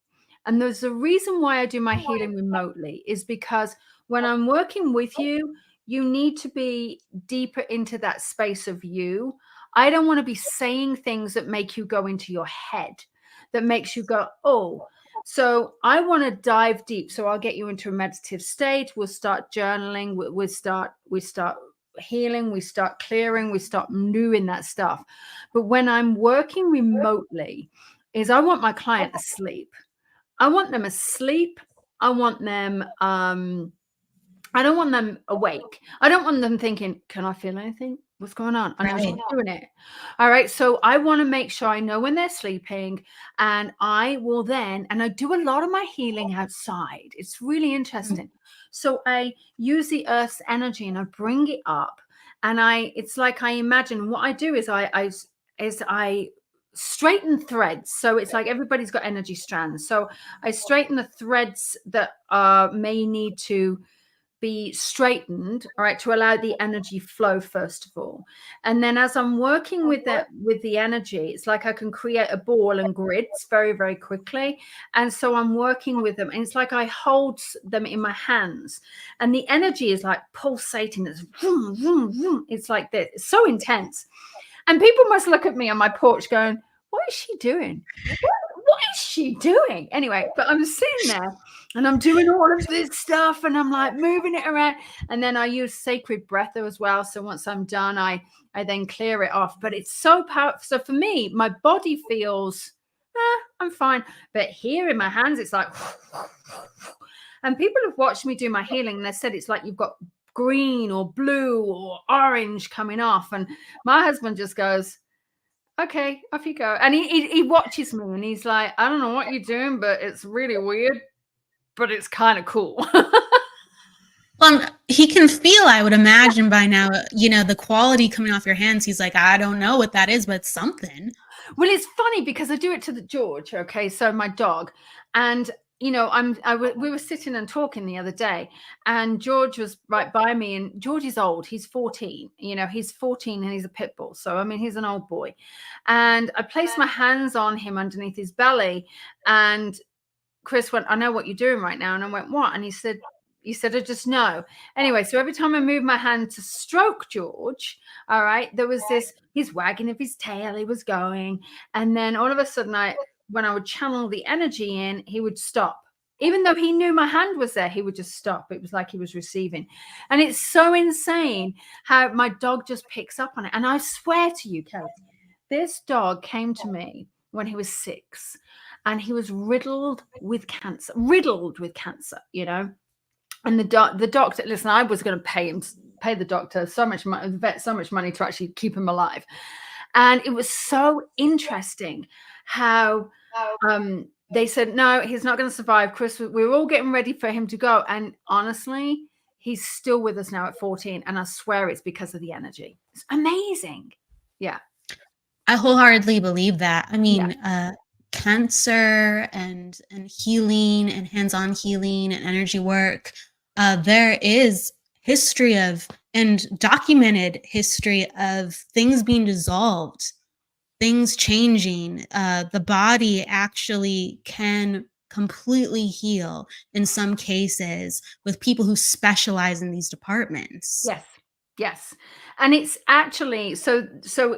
And there's a reason why I do my healing remotely is because when I'm working with you, you need to be deeper into that space of you. I don't want to be saying things that make you go into your head, that makes you go, oh. So I want to dive deep. So I'll get you into a meditative state. We'll start journaling. We start healing. We start clearing. We start doing that stuff. But when I'm working remotely, is I want my client asleep. I want them asleep. I want them. I don't want them awake. I don't want them thinking, can I feel anything? What's going on? I know she's doing it. All right. So I want to make sure I know when they're sleeping, and I will then, and I do a lot of my healing outside. It's really interesting. So I use the earth's energy and I bring it up, and it's like I imagine what I do is I straighten threads. So it's like everybody's got energy strands. So I straighten the threads that may need to be straightened, all right, to allow the energy flow first of all. And then as I'm working with the energy, it's like I can create a ball and grids very, very quickly. And so I'm working with them, and it's like I hold them in my hands, and the energy is like pulsating. It's vroom, vroom, vroom. It's like this. It's so intense. And people must look at me on my porch going, what is she doing? What is she doing? Anyway, but I'm sitting there and I'm doing all of this stuff, and I'm like moving it around. And then I use sacred breath as well. So once I'm done, I then clear it off. But it's so powerful. So for me, my body feels, I'm fine. But here in my hands, it's like, and people have watched me do my healing, and they said it's like you've got green or blue or orange coming off. And my husband just goes, okay, off you go. And he watches me, and he's like, I don't know what you're doing, but it's really weird, but it's kind of cool. Well, he can feel, I would imagine by now, the quality coming off your hands. He's like, I don't know what that is, but it's something. Well, it's funny because I do it to the George. Okay. So my dog, and we were sitting and talking the other day, and George was right by me, and George is old. He's 14, he's 14 and he's a pit bull. So, I mean, he's an old boy, and I placed my hands on him underneath his belly, and Chris went, I know what you're doing right now. And I went, what? And he said, I just know. Anyway, so every time I moved my hand to stroke George, all right, there was this, he's wagging of his tail, he was going. And then all of a sudden, when I would channel the energy in, he would stop. Even though he knew my hand was there, he would just stop. It was like he was receiving. And it's so insane how my dog just picks up on it. And I swear to you, Kelly, this dog came to me when he was 6, and he was riddled with cancer, And the doctor, listen, I was going to pay the doctor so much money, the vet so much money to actually keep him alive. And it was so interesting how they said, no, he's not going to survive. Chris, we were all getting ready for him to go. And honestly, he's still with us now at 14. And I swear it's because of the energy. It's amazing. Yeah. I wholeheartedly believe that. I mean, cancer and healing and hands-on healing and energy work, there is history of, and documented history of, things being dissolved, things changing. The body actually can completely heal in some cases with people who specialize in these departments. Yes. And it's actually, so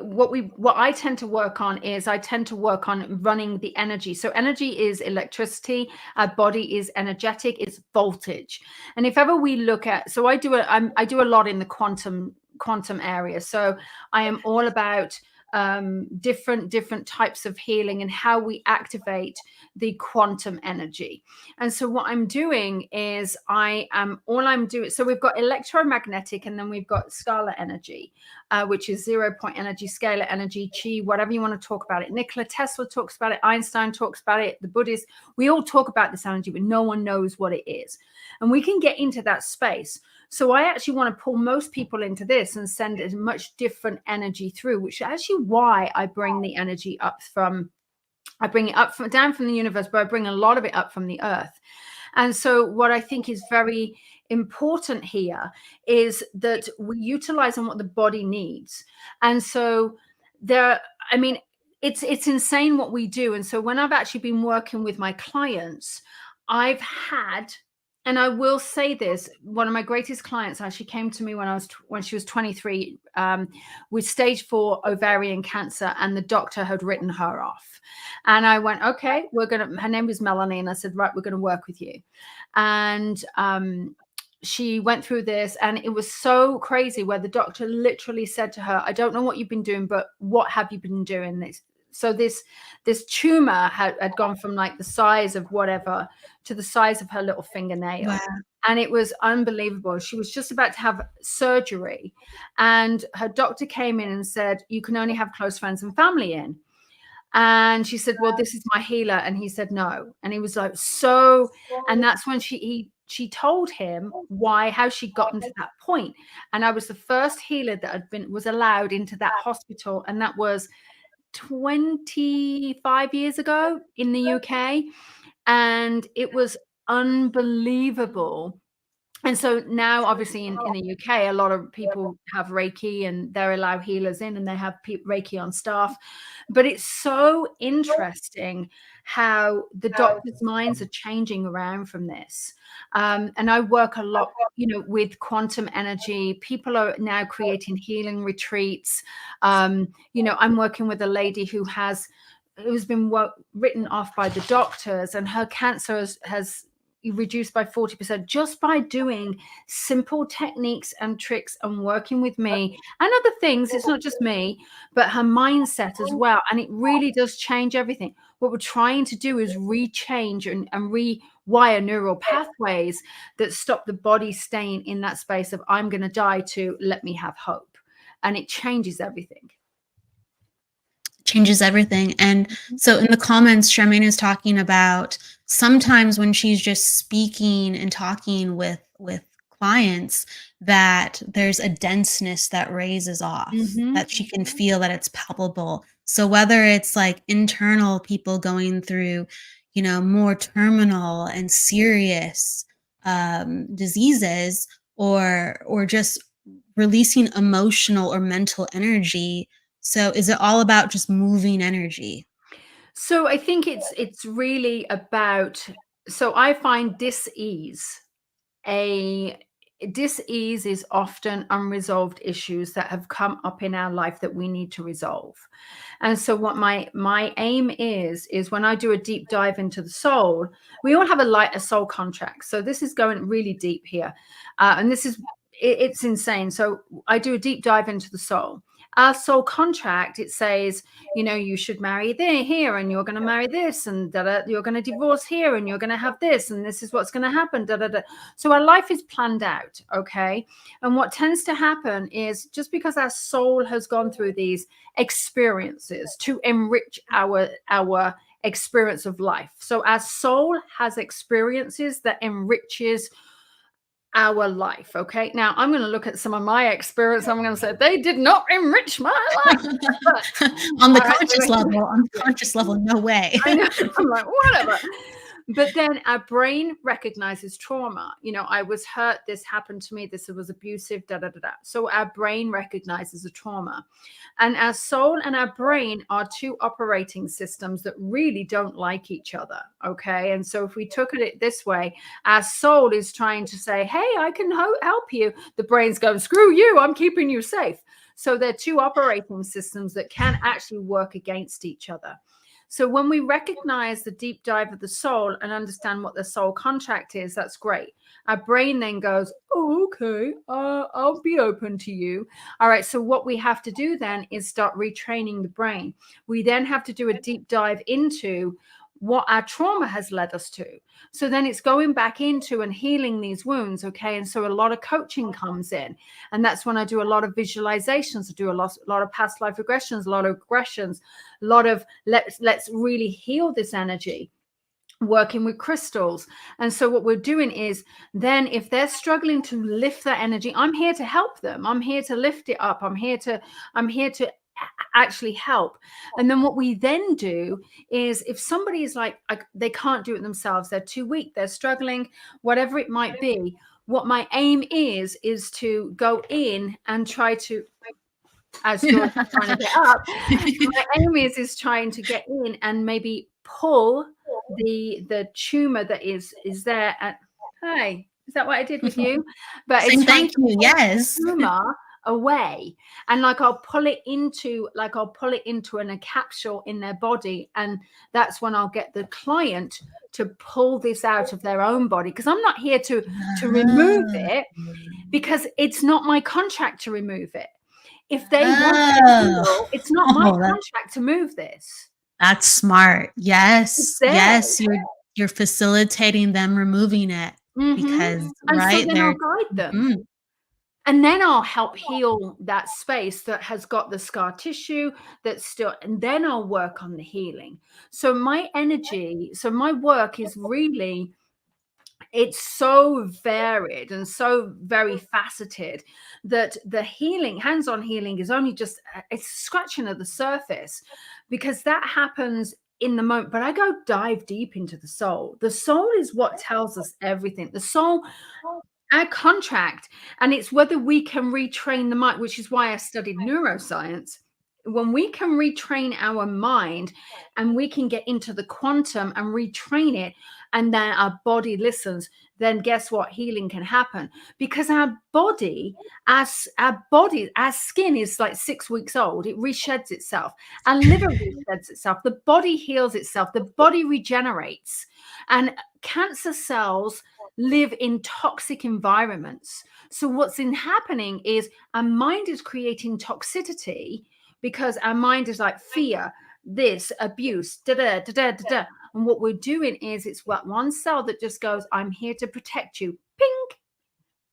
what I tend to work on is I tend to work on running the energy. So energy is electricity. Our body is energetic. It's voltage. And if ever we look at, so I do a lot in the quantum area. So I am all about different types of healing and how we activate the quantum energy. And so what I'm doing is so we've got electromagnetic, and then we've got scalar energy, which is 0 point energy, scalar energy, chi, whatever you want to talk about it. Nikola Tesla talks about it. Einstein talks about it. The Buddhists, we all talk about this energy, but no one knows what it is. And we can get into that space. So I actually want to pull most people into this and send as much different energy through, which is actually why I bring the energy down from the universe, but I bring a lot of it up from the earth. And so what I think is very important here is that we utilize on what the body needs. And so it's insane what we do. And so when I've actually been working with my clients, I've had And I will say this, one of my greatest clients actually came to me when she was 23 with stage 4 ovarian cancer, and the doctor had written her off. And I went, okay, her name was Melanie. And I said, right, we're going to work with you. And she went through this, and it was so crazy where the doctor literally said to her, I don't know what you've been doing, but what have you been doing? So this tumor had gone from like the size of whatever to the size of her little fingernail. Wow. And it was unbelievable. She was just about to have surgery, and her doctor came in and said, you can only have close friends and family in. And she said, well, this is my healer. And he said, no. And he was like, so, and that's when she told him how she gotten to that point. And I was the first healer that was allowed into that hospital. And that was 25 years ago in the UK. And it was unbelievable. And so now, obviously, in the UK, a lot of people have Reiki, and they allow healers in, and they have Reiki on staff. But it's so interesting how the doctors' minds are changing around from this. And I work a lot, with quantum energy. People are now creating healing retreats. I'm working with a lady who's been written off by the doctors, and her cancer has reduced by 40% just by doing simple techniques and tricks and working with me and other things. It's not just me, but her mindset as well. And it really does change everything. What we're trying to do is rechange and rewire neural pathways that stop the body staying in that space of I'm going to die to let me have hope. And it changes everything. Changes everything. And so in the comments, Charmaine is talking about sometimes when she's just speaking and talking with clients, that there's a denseness that raises off, that she can feel, that it's palpable. So whether it's like internal people going through, more terminal and serious diseases, or just releasing emotional or mental energy. So is it all about just moving energy? So I think it's really about, so I find dis-ease is often unresolved issues that have come up in our life that we need to resolve. And so what my aim is when I do a deep dive into the soul, we all have a soul contract. So this is going really deep here. And it's insane. So I do a deep dive into the soul. Our soul contract, it says, you should marry here, and you're going to marry this, and you're going to divorce here, and you're going to have this, and this is what's going to happen. So our life is planned out, okay? And what tends to happen is just because our soul has gone through these experiences to enrich our experience of life. So our soul has experiences that enriches our life. Okay. Now I'm going to look at some of my experience. I'm going to say they did not enrich my life. On the conscious level, no way. I know. I'm like, whatever. But then our brain recognizes trauma. I was hurt. This happened to me. This was abusive. So our brain recognizes a trauma. And our soul and our brain are two operating systems that really don't like each other. Okay. And so if we took it this way, our soul is trying to say, hey, I can help you. The brain's going, screw you. I'm keeping you safe. So they're two operating systems that can actually work against each other. So when we recognize the deep dive of the soul and understand what the soul contract is, that's great. Our brain then goes, oh, okay, I'll be open to you. All right. So what we have to do then is start retraining the brain. We then have to do a deep dive into what our trauma has led us to. So then it's going back into and healing these wounds. Okay. And so a lot of coaching comes in, and that's when I do a lot of visualizations. I do a lot of past life regressions, a lot of regressions, a lot of let's really heal this energy, working with crystals. And so what we're doing is then if they're struggling to lift that energy, I'm here to help them. I'm here to lift it up. I'm here to actually help. And then what we then do is if somebody is like they can't do it themselves, they're too weak, they're struggling, whatever it might be, what my aim is to go in and try to, as you're trying to get up, my aim is trying to get in and maybe pull the tumor that is there Hey, is that what I did with you? But Saying it's trying thank to you. pull the Yes. tumor away, and like I'll pull it into a capsule in their body, and that's when I'll get the client to pull this out of their own body, because I'm not here to remove it, because it's not my contract to remove it. If they want to heal, it's not my contract to move this. That's smart. It's Yes. theirs. Yes. You're facilitating them removing it because And so right then there. I'll guide them. And then I'll help heal that space that has got the scar tissue that's still, and then I'll work on the healing. So my work is really, it's so varied and so very faceted that the healing, hands-on healing, is only just, it's scratching at the surface, because that happens in the moment. But I go dive deep into the soul. The soul is what tells us everything. The soul, our contract, and it's whether we can retrain the mind, which is why I studied neuroscience. When we can retrain our mind and we can get into the quantum and retrain it, and then our body listens, then guess what? Healing can happen, because our body, our skin is like 6 weeks old. It resheds itself. Our liver resheds itself. The body heals itself. The body regenerates. And cancer cells live in toxic environments. So what's happening is our mind is creating toxicity, because our mind is like fear, this, abuse, da da da da da da. And what we're doing is, it's what one cell that just goes, I'm here to protect you, ping,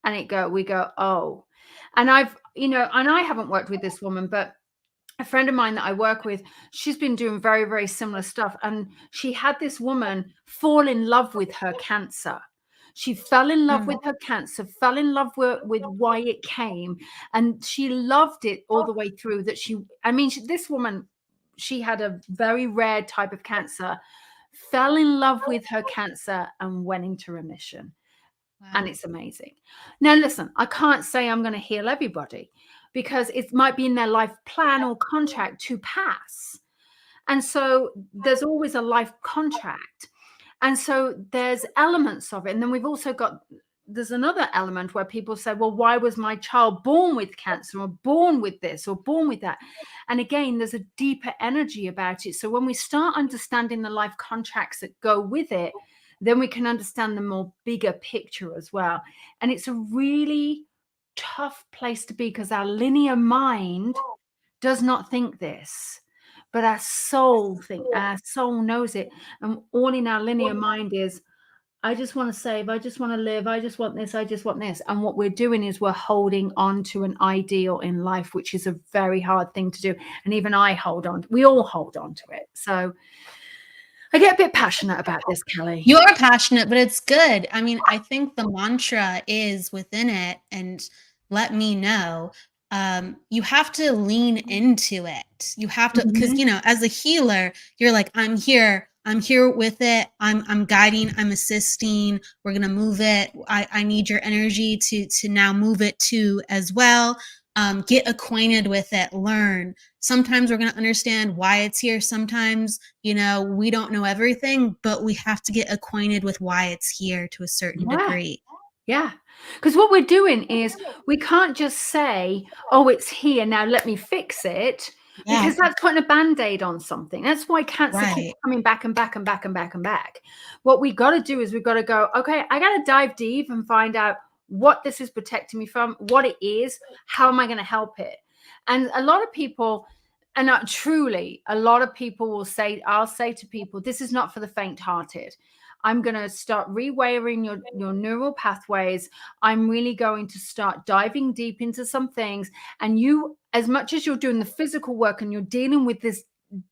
and we go, oh. And I haven't worked with this woman, but a friend of mine that I work with, she's been doing very, very similar stuff. And she had this woman fall in love with her cancer. She fell in love with her cancer, fell in love with why it came. And she loved it all the way through. This woman, she had a very rare type of cancer, fell in love with her cancer, and went into remission. Wow. And it's amazing. Now, listen, I can't say I'm going to heal everybody, because it might be in their life plan or contract to pass. And so there's always a life contract. And so there's elements of it. And then we've also got, there's another element where people say, well, why was my child born with cancer, or born with this, or born with that? And again, there's a deeper energy about it. So when we start understanding the life contracts that go with it, then we can understand the more bigger picture as well. And it's a really tough place to be, because our linear mind does not think this, but our soul knows it. And all in our linear mind is, I just want to save, I just want to live, I just want this, I just want this. And what we're doing is we're holding on to an ideal in life, which is a very hard thing to do. And even we all hold on to it. So I get a bit passionate about this, Kelly. You are passionate, but it's good. I mean, I think the mantra is within it, and let me know. You have to lean into it. You have to, because as a healer, you're like, I'm here with it. I'm guiding, I'm assisting. We're gonna move it. I need your energy to now move it too as well. Get acquainted with it, learn. Sometimes we're going to understand why it's here. Sometimes, we don't know everything, but we have to get acquainted with why it's here to a certain degree. Yeah. Because what we're doing is, we can't just say, oh, it's here, now let me fix it. Yeah. Because that's putting a Band-Aid on something. That's why cancer keeps coming back and back and back and back and back. What we got to do is, we've got to go, okay, I got to dive deep and find out what this is protecting me from, what it is, how am I going to help it? And a lot of people, and truly, a lot of people will say, I'll say to people, this is not for the faint-hearted. I'm going to start rewiring your neural pathways. I'm really going to start diving deep into some things. And you, as much as you're doing the physical work and you're dealing with this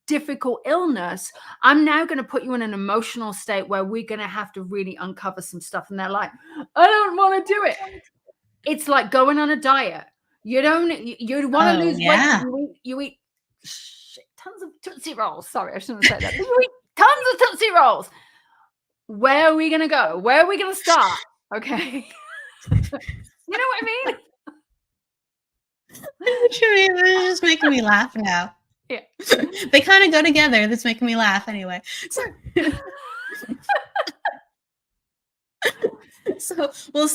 difficult illness, I'm now going to put you in an emotional state where we're going to have to really uncover some stuff. And they're like, I don't want to do it. It's like going on a diet. You want to lose weight. You eat tons of Tootsie Rolls. Sorry, I shouldn't say that. You eat tons of Tootsie Rolls. Where are we going to go? Where are we going to start? Okay. You know what I mean? It's just making me laugh now. Yeah. They kind of go together. That's making me laugh anyway. So So, well,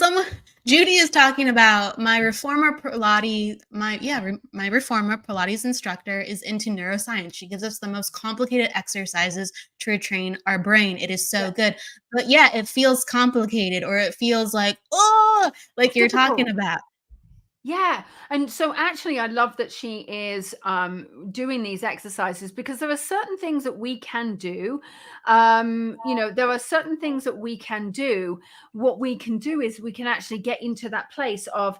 Judy is talking about my reformer Pilates, my reformer Pilates instructor is into neuroscience. She gives us the most complicated exercises to retrain our brain. It is so good. But yeah, it feels complicated, or it feels like, oh, like you're talking Difficult. about. Yeah. And so actually, I love that she is doing these exercises, because there are certain things that we can do. There are certain things that we can do. What we can do is we can actually get into that place of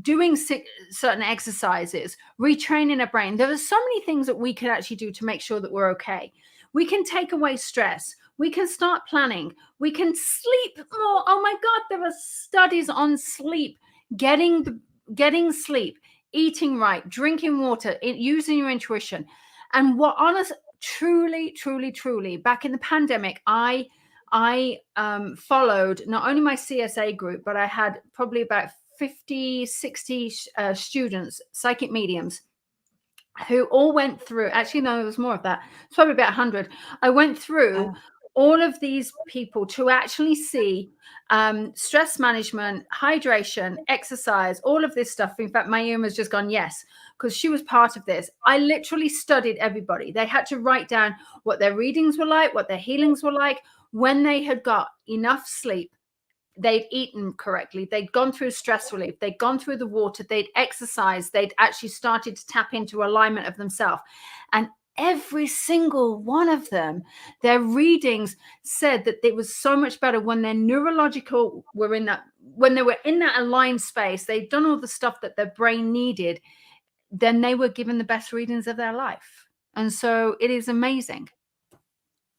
doing certain exercises, retraining our brain. There are so many things that we can actually do to make sure that we're okay. We can take away stress. We can start planning. We can sleep more. Oh my God, there are studies on sleep. Getting sleep, eating right, drinking water, using your intuition. And what truly back in the pandemic, I followed not only my CSA group, but I had probably about 50, 60 students, psychic mediums, who all went through, actually, no, there was more of that. It's probably about 100. I went through all of these people to actually see stress management, hydration, exercise, all of this stuff. In fact, Mayum has just gone, yes, because she was part of this. I literally studied everybody. They had to write down what their readings were like, what their healings were like, when they had got enough sleep, they'd eaten correctly, they'd gone through stress relief, they'd gone through the water, they'd exercised, they'd actually started to tap into alignment of themselves. And every single one of them, their readings said that it was so much better when their neurological were in that, when they were in that aligned space, they'd done all the stuff that their brain needed, then they were given the best readings of their life. And so it is amazing.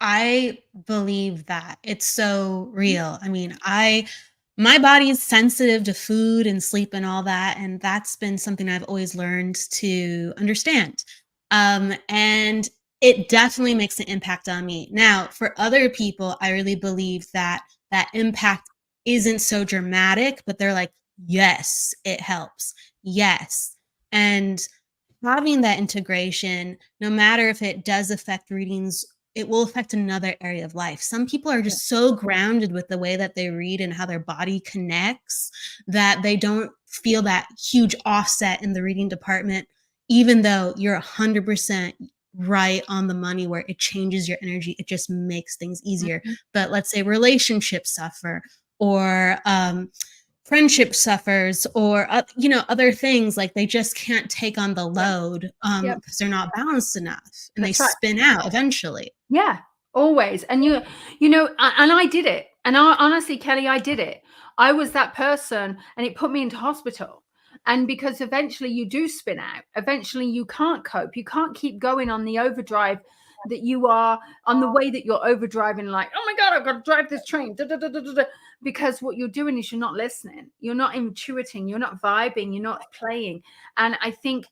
I believe that. It's so real. I mean, my body is sensitive to food and sleep and all that, and that's been something I've always learned to understand. And it definitely makes an impact on me. Now, for other people, I really believe that that impact isn't so dramatic, but they're like, yes, it helps. Yes. And having that integration, no matter if it does affect readings, it will affect another area of life. Some people are just so grounded with the way that they read and how their body connects that they don't feel that huge offset in the reading department, even though you're 100% right on the money where it changes your energy. It just makes things easier. But let's say relationships suffer, or friendship suffers, or other things, like they just can't take on the load because they're not balanced enough, and That's they right. spin out eventually. Yeah, always. And and I did it. And honestly, Kelly, I did it. I was that person, and it put me into hospital. And because eventually you do spin out, eventually you can't cope. You can't keep going on the overdrive that you are, on the way that you're overdriving, like, oh my God, I've got to drive this train. Da, da, da, da, da, da. Because what you're doing is you're not listening. You're not intuiting. You're not vibing. You're not playing. And I think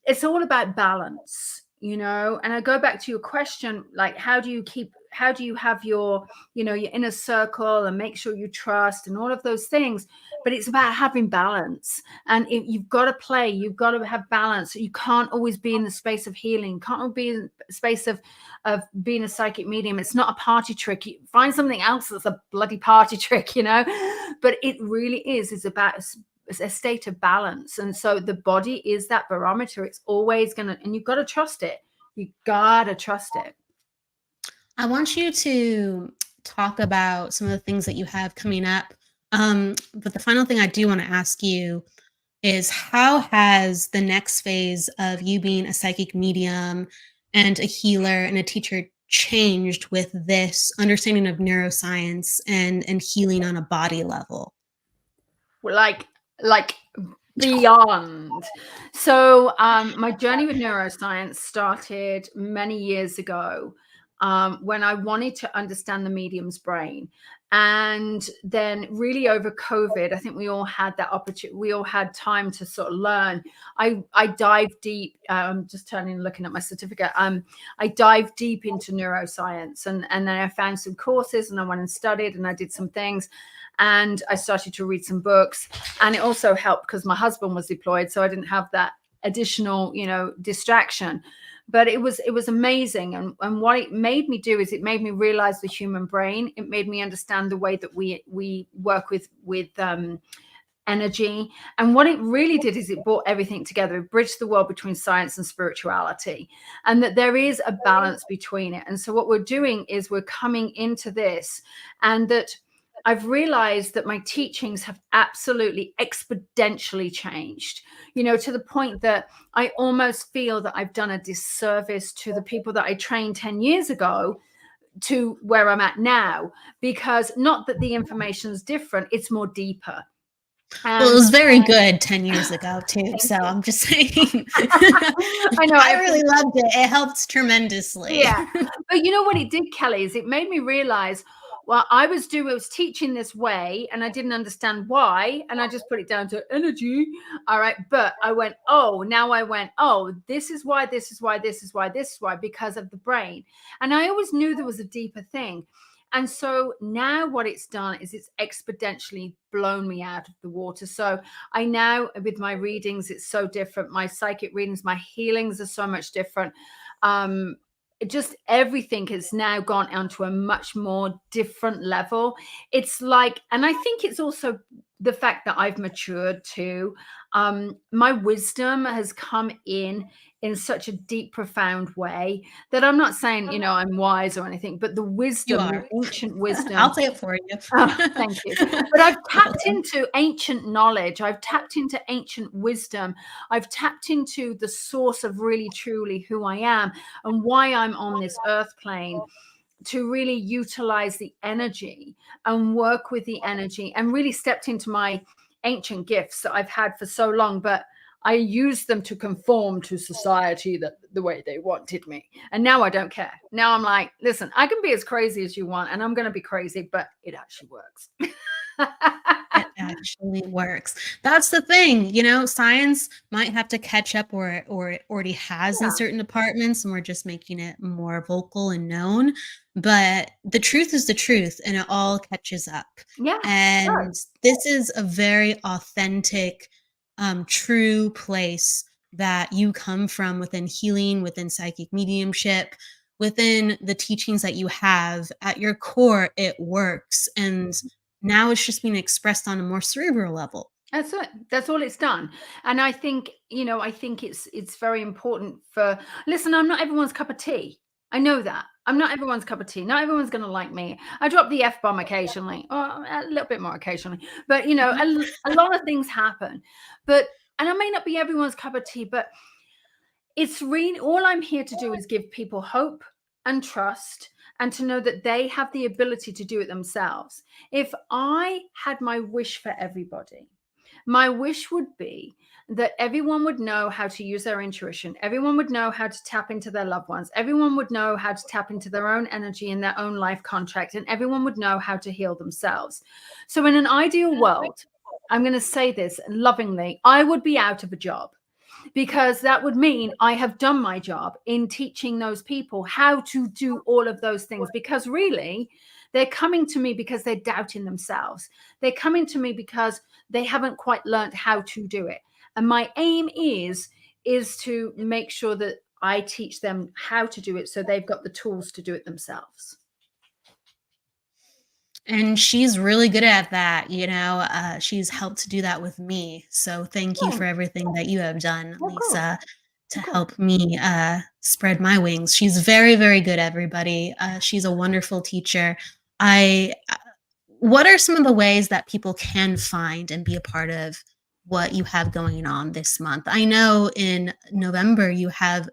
it's all about balance, and I go back to your question, like, how do you have your your inner circle and make sure you trust and all of those things? But it's about having balance, and you've got to play, you've got to have balance. You can't always be in the space of healing, can't always be in the space of being a psychic medium. It's not a party trick. You find something else that's a bloody party trick, but it really is about a state of balance. And so the body is that barometer. It's always gonna, and you've got to trust it. You gotta trust it. I want you to talk about some of the things that you have coming up. But the final thing I do want to ask you is, how has the next phase of you being a psychic medium and a healer and a teacher changed with this understanding of neuroscience and healing on a body level? Like beyond. So my journey with neuroscience started many years ago, when I wanted to understand the medium's brain. And then really over COVID, I think we all had that opportunity. We all had time to sort of learn. I dived deep, just turning and looking at my certificate. I dived deep into neuroscience, and then I found some courses, and I went and studied, and I did some things. And I started to read some books, and it also helped because my husband was deployed. So I didn't have that additional, distraction. but it was amazing. And what it made me do is it made me realize the human brain. It made me understand the way that we work with energy. And what it really did is it brought everything together. It bridged the world between science and spirituality, and that there is a balance between it. And so what we're doing is we're coming into this, and that I've realized that my teachings have absolutely exponentially changed, to the point that I almost feel that I've done a disservice to the people that I trained 10 years ago to where I'm at now, because not that the information is different, it's more deeper. Well, it was very good 10 years ago too. So I'm just saying. I know. I really loved it. It helped tremendously. Yeah. But you know what it did, Kelly, is it made me realize, well, I was teaching this way and I didn't understand why. And I just put it down to energy. All right. But I went, this is why, because of the brain. And I always knew there was a deeper thing. And so now what it's done is it's exponentially blown me out of the water. So I now, with my readings, it's so different. My psychic readings, my healings are so much different. Just everything has now gone onto a much more different level. It's like, and I think it's also the fact that I've matured too. My wisdom has come in such a deep, profound way that I'm not saying, I'm wise or anything, but the wisdom, the ancient wisdom. I'll say it for you. Thank you. But I've tapped into ancient knowledge. I've tapped into ancient wisdom. I've tapped into the source of really, truly who I am and why I'm on this earth plane, to really utilize the energy and work with the energy, and really stepped into my ancient gifts that I've had for so long, but I used them to conform to society that the way they wanted me. And now I don't care. Now I'm like, listen, I can be as crazy as you want, and I'm going to be crazy, but it actually works. It actually works. That's the thing, science might have to catch up, or it already has in certain departments, and we're just making it more vocal and known. But the truth is the truth, and it all catches up. Yeah. And this is a very authentic, true place that you come from within healing, within psychic mediumship, within the teachings that you have. At your core, it works. And now it's just being expressed on a more cerebral level. That's it. That's all it's done. And I think, it's very important listen, I'm not everyone's cup of tea. I know that. I'm not everyone's cup of tea. Not everyone's going to like me. I drop the F-bomb occasionally, or a little bit more occasionally. But, a lot of things happen. And I may not be everyone's cup of tea, but it's really, all I'm here to do is give people hope and trust, and to know that they have the ability to do it themselves. If I had my wish for everybody, my wish would be that everyone would know how to use their intuition. Everyone would know how to tap into their loved ones. Everyone would know how to tap into their own energy and their own life contract. And everyone would know how to heal themselves. So in an ideal world, I'm going to say this lovingly, I would be out of a job, because that would mean I have done my job in teaching those people how to do all of those things. Because really, they're coming to me because they're doubting themselves. They're coming to me because they haven't quite learned how to do it. And my aim is to make sure that I teach them how to do it, so they've got the tools to do it themselves. And she's really good at that. She's helped to do that with me. So thank you for everything that you have done, Lisa, to help me spread my wings. She's very, very good, everybody. She's a wonderful teacher. What are some of the ways that people can find and be a part of what you have going on this month? I know in November you have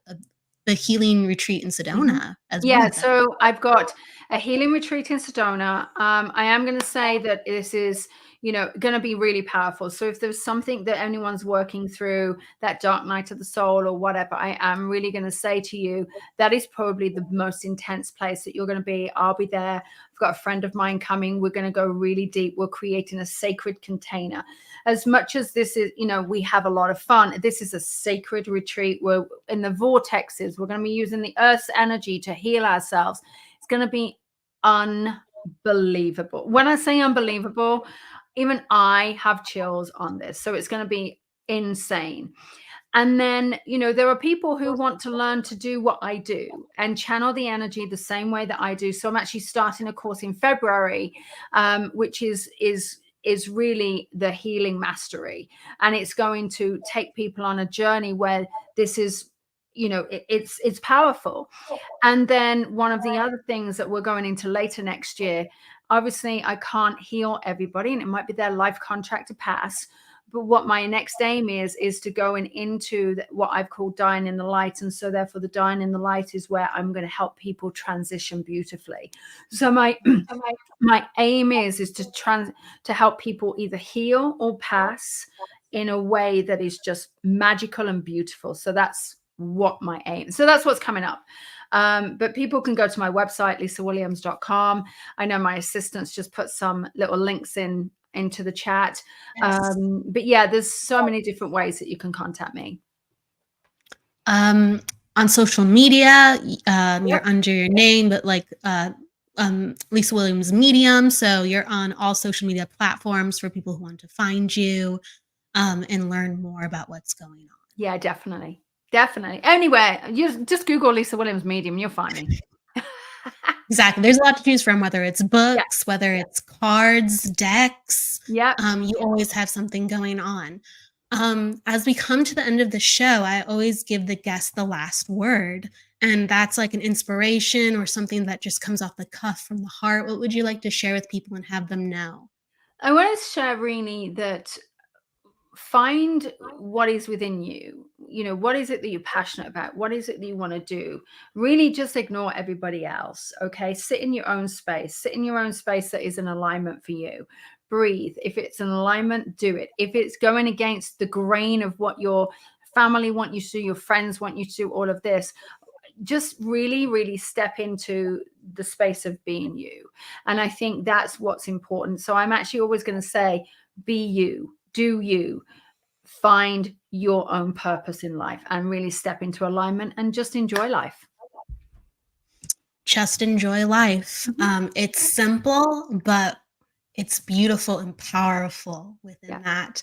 the healing retreat in Sedona as well. Yeah, so I've got a healing retreat in Sedona. I am going to say that this is, going to be really powerful. So if there's something that anyone's working through, that dark night of the soul or whatever, I am really going to say to you, that is probably the most intense place that you're going to be. I'll be there. I've got a friend of mine coming. We're going to go really deep. We're creating a sacred container. As much as this is, we have a lot of fun, this is a sacred retreat. We're in the vortexes. We're going to be using the earth's energy to heal ourselves. It's going to be unbelievable. When I say unbelievable, even I have chills on this. So it's going to be insane. And then, there are people who want to learn to do what I do and channel the energy the same way that I do. So I'm actually starting a course in February, which is really the healing mastery. And it's going to take people on a journey where this is, it's powerful. And then one of the other things that we're going into later next year, obviously I can't heal everybody, and it might be their life contract to pass. But what my next aim is to go into what I've called dying in the light. And so therefore the dying in the light is where I'm going to help people transition beautifully. So my aim is to help people either heal or pass in a way that is just magical and beautiful. So that's what my aim. So that's what's coming up. But people can go to my website, lisawilliams.com. I know my assistants just put some little links into the chat. Yes. But yeah, there's so many different ways that you can contact me. On social media, you're under your name, but like Lisa Williams Medium. So you're on all social media platforms for people who want to find you and learn more about what's going on. Yeah, definitely. Anywhere, you just Google Lisa Williams Medium, you'll find me. Exactly. There's a lot to choose from, whether it's books, whether it's cards, decks. Yeah. You always have something going on. As we come to the end of the show, I always give the guest the last word. And that's like an inspiration or something that just comes off the cuff from the heart. What would you like to share with people and have them know? I want to share, Rini, that find what is within you. What is it that you're passionate about? What is it that you want to do? Really just ignore everybody else. Okay. Sit in your own space that is in alignment for you. Breathe. If it's an alignment, do it. If it's going against the grain of what your family want you to do, your friends want you to do, all of this, just really, really step into the space of being you. And I think that's what's important. So I'm actually always going to say, be you. Do you find your own purpose in life and really step into alignment and just enjoy life. Just enjoy life. It's simple, but it's beautiful and powerful within that.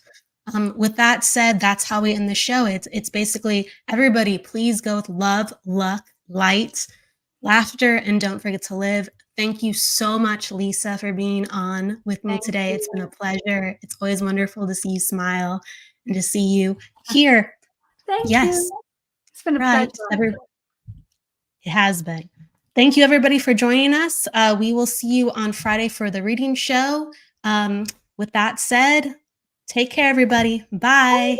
With that said, that's how we end the show. It's basically, everybody, please go with love, luck, light, laughter, and don't forget to live. Thank you so much, Lisa, for being on with me today. It's been a pleasure. It's always wonderful to see you smile and to see you here. Thank you. It's been a pleasure. It has been. Thank you, everybody, for joining us. We will see you on Friday for the reading show. With that said, take care, everybody. Bye.